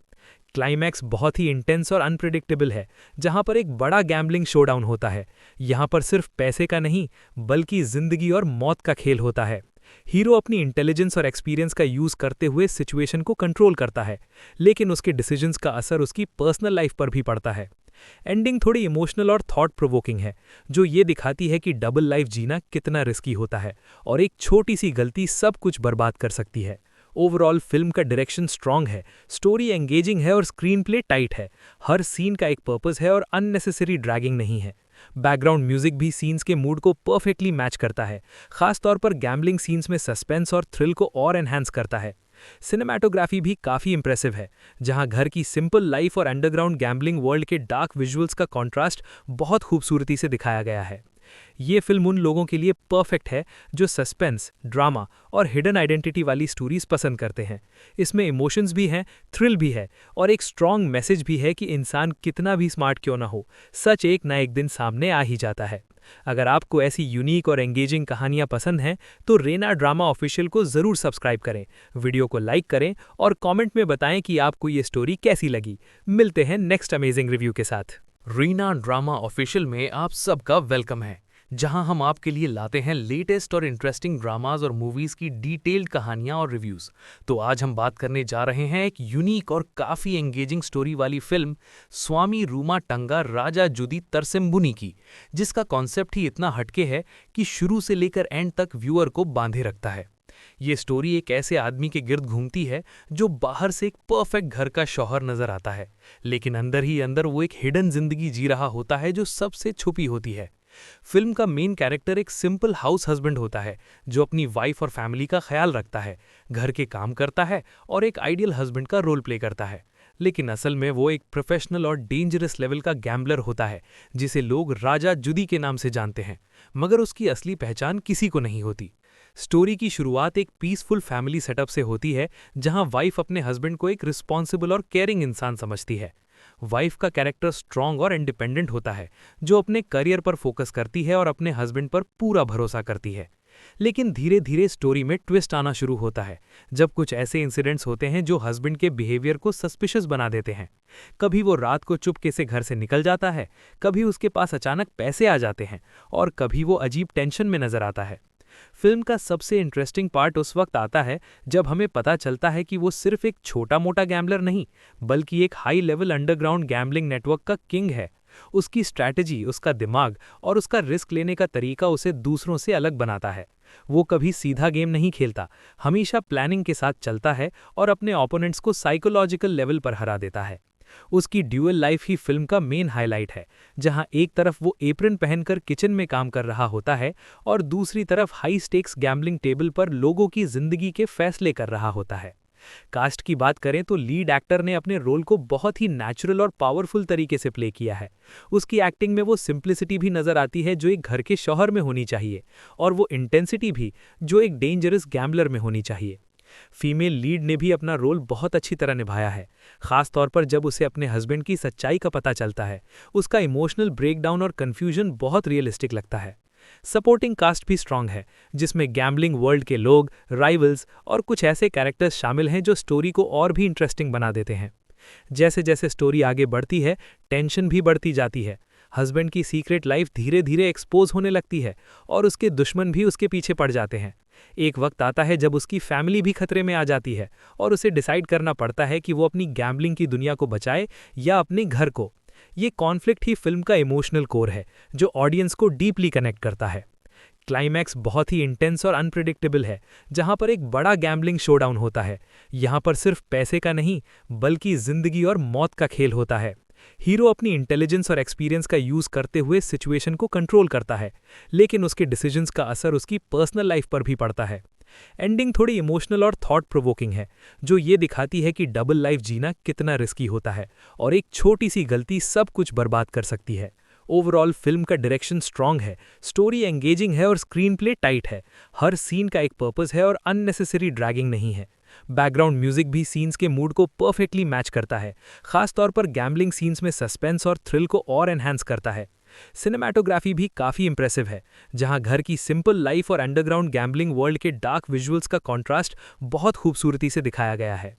Speaker 1: क्लाइमैक्स बहुत ही इंटेंस और अनप्रिडिक्टेबल है, जहां पर एक बड़ा गैम्बलिंग शोडाउन होता है। यहां पर सिर्फ पैसे का नहीं, बल्कि जिंदगी और मौत का खेल होता है। हीरो अपनी इंटेलिजेंस और एक्सपीरियंस का यूज करते हुए सिचुएशन को कंट्रोल करता है, लेकिन उसके डिसीजंस का असर उसकी पर्सनल लाइफ पर भी पड़ता है। एंडिंग थोड़ी इमोशनल और थॉट प्रोवोकिंग है, जो ये दिखाती है कि डबल लाइफ जीना कितना रिस्की होता है और एक छोटी सी गलती सब कुछ बर्बाद कर सकती है। ओवरऑल फिल्म का डायरेक्शन स्ट्रांग है, स्टोरी एंगेजिंग है और स्क्रीन प्ले टाइट है। हर सीन का एक पर्पस है और अननेसेसरी ड्रैगिंग नहीं है। बैकग्राउंड म्यूजिक भी सीन्स के मूड को परफेक्टली मैच करता है, खास तौर पर गैम्बलिंग सीन्स में सस्पेंस और थ्रिल को और एनहांस करता है। सिनेमैटोग्राफी भी काफ़ी इंप्रेसिव है, जहां घर की सिंपल लाइफ और अंडरग्राउंड गैम्बलिंग वर्ल्ड के डार्क विजुअल्स का कॉन्ट्रास्ट बहुत खूबसूरती से दिखाया गया है। ये फिल्म उन लोगों के लिए परफेक्ट है जो सस्पेंस, ड्रामा और हिडन आइडेंटिटी वाली स्टोरीज पसंद करते हैं। इसमें इमोशंस भी हैं, थ्रिल भी है और एक स्ट्रॉन्ग मैसेज भी है कि इंसान कितना भी स्मार्ट क्यों ना हो, सच एक ना एक दिन सामने आ ही जाता है। अगर आपको ऐसी यूनिक और एंगेजिंग कहानियां पसंद हैं तो रेना ड्रामा ऑफिशियल को जरूर सब्सक्राइब करें, वीडियो को लाइक करें और कमेंट में बताएं कि आपको ये स्टोरी कैसी लगी। मिलते हैं नेक्स्ट अमेजिंग रिव्यू के साथ।
Speaker 2: रीना ड्रामा ऑफिशियल में आप सबका वेलकम है, जहां हम आपके लिए लाते हैं लेटेस्ट और इंटरेस्टिंग ड्रामाज और मूवीज की डिटेल्ड कहानियां और रिव्यूज। तो आज हम बात करने जा रहे हैं एक यूनिक और काफी एंगेजिंग स्टोरी वाली फिल्म स्वामी रूमा टंगा राजा जुदी तरसेम्बुनी की, जिसका कॉन्सेप्ट ही इतना हटके है कि शुरू से लेकर एंड तक व्यूअर को बांधे रखता है। ये स्टोरी एक ऐसे आदमी के गिर्द घूमती है जो बाहर से एक परफेक्ट घर का शौहर नजर आता है, लेकिन अंदर ही अंदर वो एक हिडन जिंदगी जी रहा होता है जो सबसे छुपी होती है। फिल्म का मेन कैरेक्टर एक सिंपल हाउस हस्बैंड होता है जो अपनी वाइफ और फैमिली का ख्याल रखता है, घर के काम करता है और एक आइडियल हस्बैंड का रोल प्ले करता है। लेकिन असल में वो एक प्रोफेशनल और डेंजरस लेवल का गैम्बलर होता है जिसे लोग राजा जुदी के नाम से जानते हैं, मगर उसकी असली पहचान किसी को नहीं होती। स्टोरी की शुरुआत एक पीसफुल फैमिली सेटअप से होती है, जहां वाइफ अपने हस्बैंड को एक रिस्पॉन्सिबल और केयरिंग इंसान समझती है। वाइफ का कैरेक्टर स्ट्रांग और इंडिपेंडेंट होता है, जो अपने करियर पर फोकस करती है और अपने हस्बैंड पर पूरा भरोसा करती है। लेकिन धीरे धीरे स्टोरी में ट्विस्ट आना शुरू होता है, जब कुछ ऐसे इंसिडेंट्स होते हैं जो हस्बैंड के बिहेवियर को सस्पिशियस बना देते हैं। कभी वो रात को चुपके से घर से निकल जाता है, कभी उसके पास अचानक पैसे आ जाते हैं और कभी वो अजीब टेंशन में नजर आता है। फिल्म का सबसे इंटरेस्टिंग पार्ट उस वक्त आता है जब हमें पता चलता है कि वो सिर्फ एक छोटा मोटा गैम्बलर नहीं, बल्कि एक high level underground gambling network का किंग है। उसकी स्ट्रैटेजी, उसका दिमाग और उसका रिस्क लेने का तरीका उसे दूसरों से अलग बनाता है। वो कभी सीधा गेम नहीं खेलता, हमेशा प्लानिंग के साथ चलता है और अपने ओपोनेंट्स को साइकोलॉजिकल लेवल पर हरा देता है। उसकी ड्यूअल लाइफ ही फिल्म का मेन हाईलाइट है, जहां एक तरफ वो एप्रन पहनकर किचन में काम कर रहा होता है और दूसरी तरफ हाई स्टेक्स गैम्बलिंग टेबल पर लोगों की जिंदगी के फैसले कर रहा होता है। कास्ट की बात करें तो लीड एक्टर ने अपने रोल को बहुत ही नेचुरल और पावरफुल तरीके से प्ले किया है। उसकी एक्टिंग में वो सिंप्लिसिटी भी नजर आती है जो एक घर के शौहर में होनी चाहिए, और वो इंटेंसिटी भी जो एक डेंजरस गैम्बलर में होनी चाहिए। फीमेल लीड ने भी अपना रोल बहुत अच्छी तरह निभाया है, खास तौर पर जब उसे अपने हस्बैंड की सच्चाई का पता चलता है। उसका इमोशनल ब्रेकडाउन और कन्फ्यूजन बहुत रियलिस्टिक लगता है। सपोर्टिंग कास्ट भी स्ट्रांग है, जिसमें गैम्बलिंग वर्ल्ड के लोग, राइवल्स और कुछ ऐसे कैरेक्टर्स शामिल हैं जो स्टोरी को और भी इंटरेस्टिंग बना देते हैं। जैसे जैसे स्टोरी आगे बढ़ती है, टेंशन भी बढ़ती जाती है।
Speaker 1: हस्बैंड की सीक्रेट लाइफ धीरे धीरे एक्सपोज होने लगती है और उसके दुश्मन भी उसके पीछे पड़ जाते हैं। एक वक्त आता है जब उसकी फैमिली भी खतरे में आ जाती है और उसे डिसाइड करना पड़ता है कि वो अपनी गैम्बलिंग की दुनिया को बचाए या अपने घर को। ये कॉन्फ्लिक्ट ही फिल्म का इमोशनल कोर है जो ऑडियंस को डीपली कनेक्ट करता है। क्लाइमैक्स बहुत ही इंटेंस और अनप्रिडिक्टेबल है, जहां पर एक बड़ा गैम्बलिंग शोडाउन होता है। यहां पर सिर्फ पैसे का नहीं बल्कि जिंदगी और मौत का खेल होता है। हीरो अपनी इंटेलिजेंस और एक्सपीरियंस का यूज करते हुए सिचुएशन को कंट्रोल करता है, लेकिन उसके डिसीजंस का असर उसकी पर्सनल लाइफ पर भी पड़ता है। एंडिंग थोड़ी इमोशनल और थॉट प्रोवोकिंग है, जो ये दिखाती है कि डबल लाइफ जीना कितना रिस्की होता है और एक छोटी सी गलती सब कुछ बर्बाद कर सकती है। ओवरऑल फिल्म का डायरेक्शन स्ट्रांग है, स्टोरी एंगेजिंग है और स्क्रीन प्ले टाइट है। हर सीन का एक पर्पस है और अननेसेसरी ड्रैगिंग नहीं है। बैकग्राउंड म्यूजिक भी सीन्स के मूड को परफेक्टली मैच करता है, खासतौर पर गैम्बलिंग सीन्स में सस्पेंस और थ्रिल को और एनहांस करता है। सिनेमैटोग्राफी भी काफ़ी इंप्रेसिव है, जहां घर की सिंपल लाइफ और अंडरग्राउंड गैम्बलिंग वर्ल्ड के डार्क विजुअल्स का कॉन्ट्रास्ट बहुत खूबसूरती से दिखाया गया है।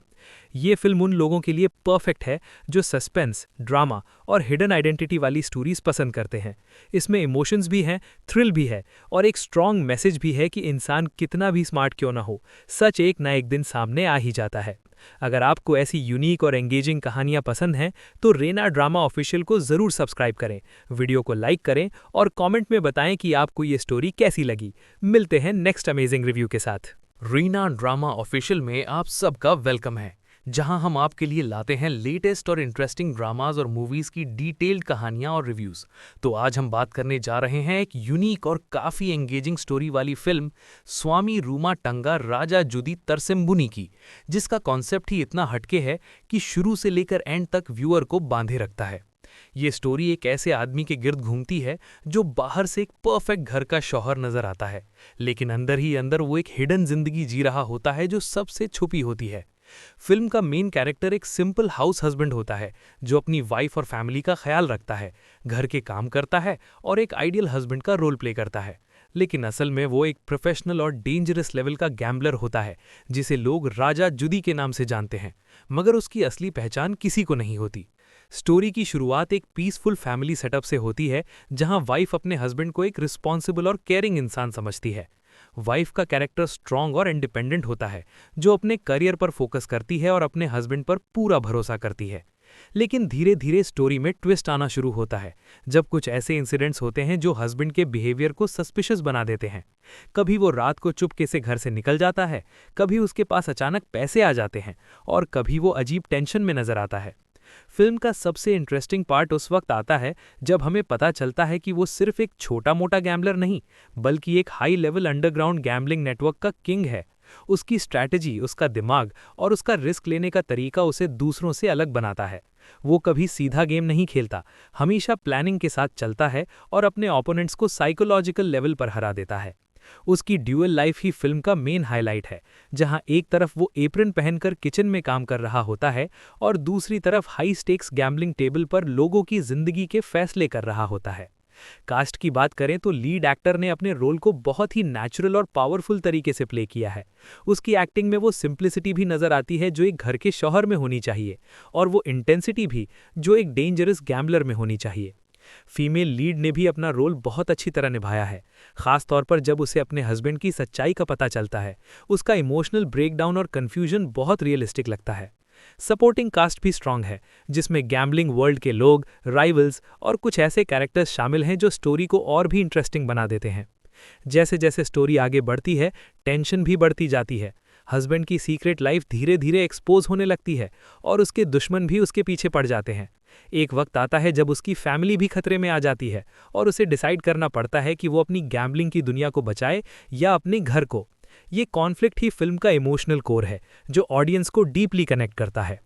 Speaker 1: ये फिल्म उन लोगों के लिए परफेक्ट है जो सस्पेंस, ड्रामा और हिडन आइडेंटिटी वाली स्टोरीज पसंद करते हैं। इसमें इमोशंस भी हैं, थ्रिल भी है और एक स्ट्रॉन्ग मैसेज भी है कि इंसान कितना भी स्मार्ट क्यों ना हो, सच एक ना एक दिन सामने आ ही जाता है। अगर आपको ऐसी यूनिक और एंगेजिंग कहानियां पसंद हैं तो रेना ड्रामा ऑफिशियल को जरूर सब्सक्राइब करें, वीडियो को लाइक करें और कमेंट में बताएं कि आपको ये स्टोरी कैसी लगी। मिलते हैं नेक्स्ट अमेजिंग रिव्यू के साथ।
Speaker 2: रीना ड्रामा ऑफिशियल में आप सबका वेलकम है, जहां हम आपके लिए लाते हैं लेटेस्ट और इंटरेस्टिंग ड्रामाज और मूवीज की डिटेल्ड कहानियां और रिव्यूज। तो आज हम बात करने जा रहे हैं एक यूनिक और काफी एंगेजिंग स्टोरी वाली फिल्म स्वामी रूमा टंगा राजा जुदी तरसेम्बुनी की, जिसका कॉन्सेप्ट ही इतना हटके है कि शुरू से लेकर एंड तक व्यूअर को बांधे रखता है। ये स्टोरी एक ऐसे आदमी के गिर्द घूमती है जो बाहर से एक परफेक्ट घर का शौहर नजर आता है, लेकिन अंदर ही अंदर वो एक हिडन जिंदगी जी रहा होता है जो सबसे छुपी होती है। फिल्म का मेन कैरेक्टर एक सिंपल हाउस हस्बैंड होता है जो अपनी वाइफ और फैमिली का ख्याल रखता है, घर के काम करता है और एक आइडियल हस्बैंड का रोल प्ले करता है। लेकिन असल में वो एक प्रोफेशनल और डेंजरस लेवल का गैम्बलर होता है जिसे लोग राजा जुदी के नाम से जानते हैं, मगर उसकी असली पहचान किसी को नहीं होती। स्टोरी की शुरुआत एक पीसफुल फैमिली सेटअप से होती है, जहां वाइफ अपने हस्बैंड को एक रिस्पॉन्सिबल और केयरिंग इंसान समझती है। वाइफ का कैरेक्टर स्ट्रांग और इंडिपेंडेंट होता है, जो अपने करियर पर फोकस करती है और अपने हस्बैंड पर पूरा भरोसा करती है। लेकिन धीरे धीरे स्टोरी में ट्विस्ट आना शुरू होता है, जब कुछ ऐसे इंसिडेंट्स होते हैं जो हस्बैंड के बिहेवियर को सस्पिशियस बना देते हैं। कभी वो रात को चुपके से घर से निकल जाता है, कभी उसके पास अचानक पैसे आ जाते हैं और कभी वो अजीब टेंशन में नजर आता है। फिल्म का सबसे इंटरेस्टिंग पार्ट उस वक्त आता है जब हमें पता चलता है कि वो सिर्फ एक छोटा मोटा गैम्बलर नहीं, बल्कि एक high level underground gambling network का किंग है। उसकी स्ट्रैटेजी, उसका दिमाग और उसका रिस्क लेने का तरीका उसे दूसरों से अलग बनाता है। वो कभी सीधा गेम नहीं खेलता, हमेशा प्लानिंग के साथ चलता है और अपने ओपोनेंट्स को साइकोलॉजिकल लेवल पर हरा देता है। उसकी ड्यूअल लाइफ ही फिल्म का मेन हाईलाइट है, जहां एक तरफ वो एप्रन पहनकर किचन में काम कर रहा होता है और दूसरी तरफ हाई स्टेक्स गैम्बलिंग टेबल पर लोगों की जिंदगी के फैसले कर रहा होता है। कास्ट की बात करें तो लीड एक्टर ने अपने रोल को बहुत ही नेचुरल और पावरफुल तरीके से प्ले किया है। उसकी एक्टिंग में वो सिंप्लिसिटी भी नजर आती है जो एक घर के शौहर में होनी चाहिए, और वो इंटेंसिटी भी जो एक डेंजरस गैम्बलर में होनी चाहिए। फीमेल लीड ने भी अपना रोल बहुत अच्छी तरह निभाया है, खास तौर पर जब उसे अपने हस्बैंड की सच्चाई का पता चलता है। उसका इमोशनल ब्रेकडाउन और कन्फ्यूजन बहुत रियलिस्टिक लगता है। सपोर्टिंग कास्ट भी स्ट्रांग है, जिसमें गैम्बलिंग वर्ल्ड के लोग, राइवल्स और कुछ ऐसे कैरेक्टर्स शामिल हैं जो स्टोरी को और भी इंटरेस्टिंग बना देते हैं। जैसे जैसे स्टोरी आगे बढ़ती है, टेंशन भी बढ़ती जाती है। हस्बैंड की सीक्रेट लाइफ धीरे धीरे एक्सपोज होने लगती है और उसके दुश्मन भी उसके पीछे पड़ जाते हैं। एक वक्त आता है जब उसकी फैमिली भी खतरे में आ जाती है और उसे डिसाइड करना पड़ता है कि वो अपनी गैम्बलिंग की दुनिया को बचाए या अपने घर को। ये कॉन्फ्लिक्ट ही फिल्म का इमोशनल कोर है जो ऑडियंस को डीपली कनेक्ट करता है।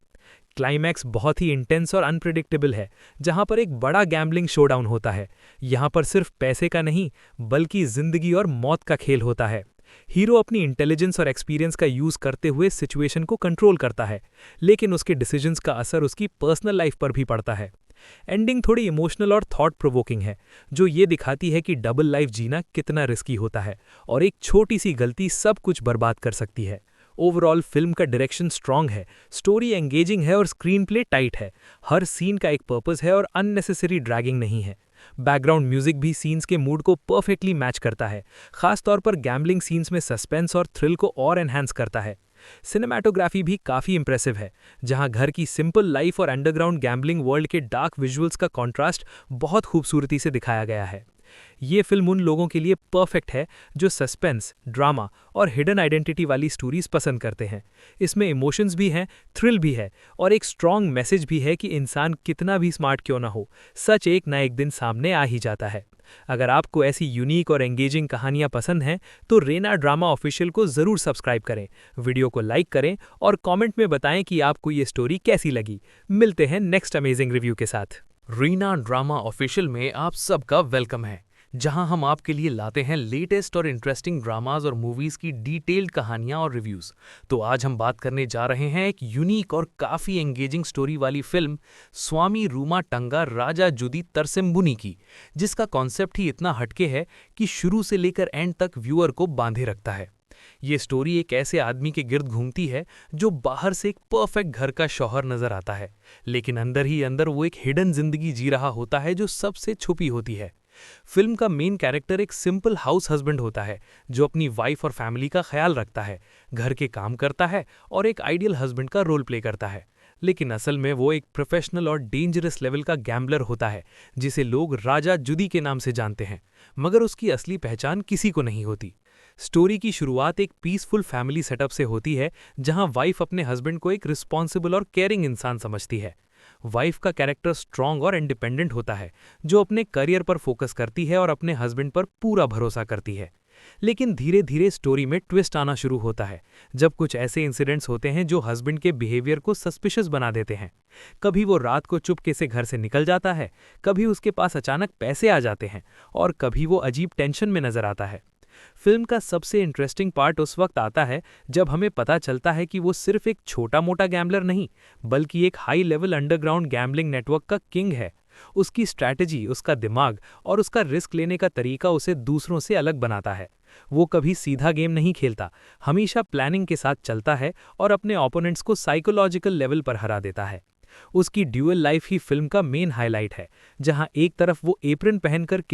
Speaker 2: क्लाइमैक्स बहुत ही इंटेंस और अनप्रिडिक्टेबल है, जहां पर एक बड़ा गैम्बलिंग शोडाउन होता है। यहां पर सिर्फ पैसे का नहीं बल्कि जिंदगी और मौत का खेल होता है। हीरो अपनी इंटेलिजेंस और एक्सपीरियंस का यूज करते हुए सिचुएशन को कंट्रोल करता है, लेकिन उसके डिसीजंस का असर उसकी पर्सनल लाइफ पर भी पड़ता है। एंडिंग थोड़ी इमोशनल और थॉट प्रोवोकिंग है, जो ये दिखाती है कि डबल लाइफ जीना कितना रिस्की होता है और एक छोटी सी गलती सब कुछ बर्बाद कर सकती है। ओवरऑल फिल्म का डायरेक्शन स्ट्रांग है, स्टोरी एंगेजिंग है और स्क्रीन प्ले टाइट है। हर सीन का एक पर्पस है और अननेसेसरी ड्रैगिंग नहीं है।
Speaker 1: बैकग्राउंड म्यूजिक भी सीन्स के मूड को परफेक्टली मैच करता है, खासतौर पर गैम्बलिंग सीन्स में सस्पेंस और थ्रिल को और एनहांस करता है। सिनेमैटोग्राफी भी काफ़ी इंप्रेसिव है, जहां घर की सिंपल लाइफ और अंडरग्राउंड गैम्बलिंग वर्ल्ड के डार्क विजुअल्स का कॉन्ट्रास्ट बहुत खूबसूरती से दिखाया गया है। ये फिल्म उन लोगों के लिए परफेक्ट है जो सस्पेंस, ड्रामा और हिडन आइडेंटिटी वाली स्टोरीज पसंद करते हैं। इसमें इमोशंस भी हैं, थ्रिल भी है और एक स्ट्रॉन्ग मैसेज भी है कि इंसान कितना भी स्मार्ट क्यों ना हो, सच एक ना एक दिन सामने आ ही जाता है। अगर आपको ऐसी यूनिक और एंगेजिंग कहानियां पसंद हैं तो रेना ड्रामा ऑफिशियल को ज़रूर सब्सक्राइब करें, वीडियो को लाइक करें और कमेंट में बताएं कि आपको ये स्टोरी कैसी लगी। मिलते हैं नेक्स्ट अमेजिंग रिव्यू के साथ।
Speaker 2: रीना ड्रामा ऑफिशियल में आप सबका वेलकम है, जहां हम आपके लिए लाते हैं लेटेस्ट और इंटरेस्टिंग ड्रामाज और मूवीज की डिटेल्ड कहानियां और रिव्यूज। तो आज हम बात करने जा रहे हैं एक यूनिक और काफी एंगेजिंग स्टोरी वाली फिल्म स्वामी रूमा टंगा राजा जुदी तरसिम्बुनी की, जिसका कॉन्सेप्ट ही इतना हटके है कि शुरू से लेकर एंड तक व्यूअर को बांधे रखता है। ये स्टोरी एक ऐसे आदमी के गिर्द घूमती है जो बाहर से एक परफेक्ट घर का शौहर नजर आता है, लेकिन अंदर ही अंदर वो एक हिडन जिंदगी जी रहा होता है जो सबसे छुपी होती है। फिल्म का मेन कैरेक्टर एक सिंपल हाउस हस्बैंड होता है जो अपनी वाइफ और फैमिली का ख्याल रखता है, घर के काम करता है और एक आइडियल हस्बैंड का रोल प्ले करता है। लेकिन असल में वो एक प्रोफेशनल और डेंजरस लेवल का गैम्बलर होता है जिसे लोग राजा जुदी के नाम से जानते हैं, मगर उसकी असली पहचान किसी को नहीं होती। स्टोरी की शुरुआत एक पीसफुल फैमिली सेटअप से होती है, जहां वाइफ अपने हस्बैंड को एक रिस्पॉन्सिबल और केयरिंग इंसान समझती है। वाइफ का कैरेक्टर स्ट्रांग और इंडिपेंडेंट होता है, जो अपने करियर पर फोकस करती है और अपने हस्बैंड पर पूरा भरोसा करती है। लेकिन धीरे धीरे स्टोरी में ट्विस्ट आना शुरू होता है, जब कुछ ऐसे इंसिडेंट्स होते हैं जो हस्बैंड के बिहेवियर को सस्पिशियस बना देते हैं। कभी वो रात को चुपके से घर से निकल जाता है, कभी उसके पास अचानक पैसे आ जाते हैं और कभी वो अजीब टेंशन में नजर आता है। फिल्म का सबसे इंटरेस्टिंग पार्ट उस वक्त आता है जब हमें पता चलता है कि वो सिर्फ एक छोटा मोटा गैम्बलर नहीं, बल्कि एक high level underground gambling network का किंग है। उसकी स्ट्रैटेजी, उसका दिमाग और उसका रिस्क लेने का तरीका उसे दूसरों से अलग बनाता है। वो कभी सीधा गेम नहीं खेलता, हमेशा प्लानिंग के साथ चलता है और अपने ओपोनेंट्स को साइकोलॉजिकल लेवल पर हरा देता है। उसकी ड्यूअल लाइफ ही फिल्म का मेन हाईलाइट है, जहां एक तरफ वो एप्रन पहनकर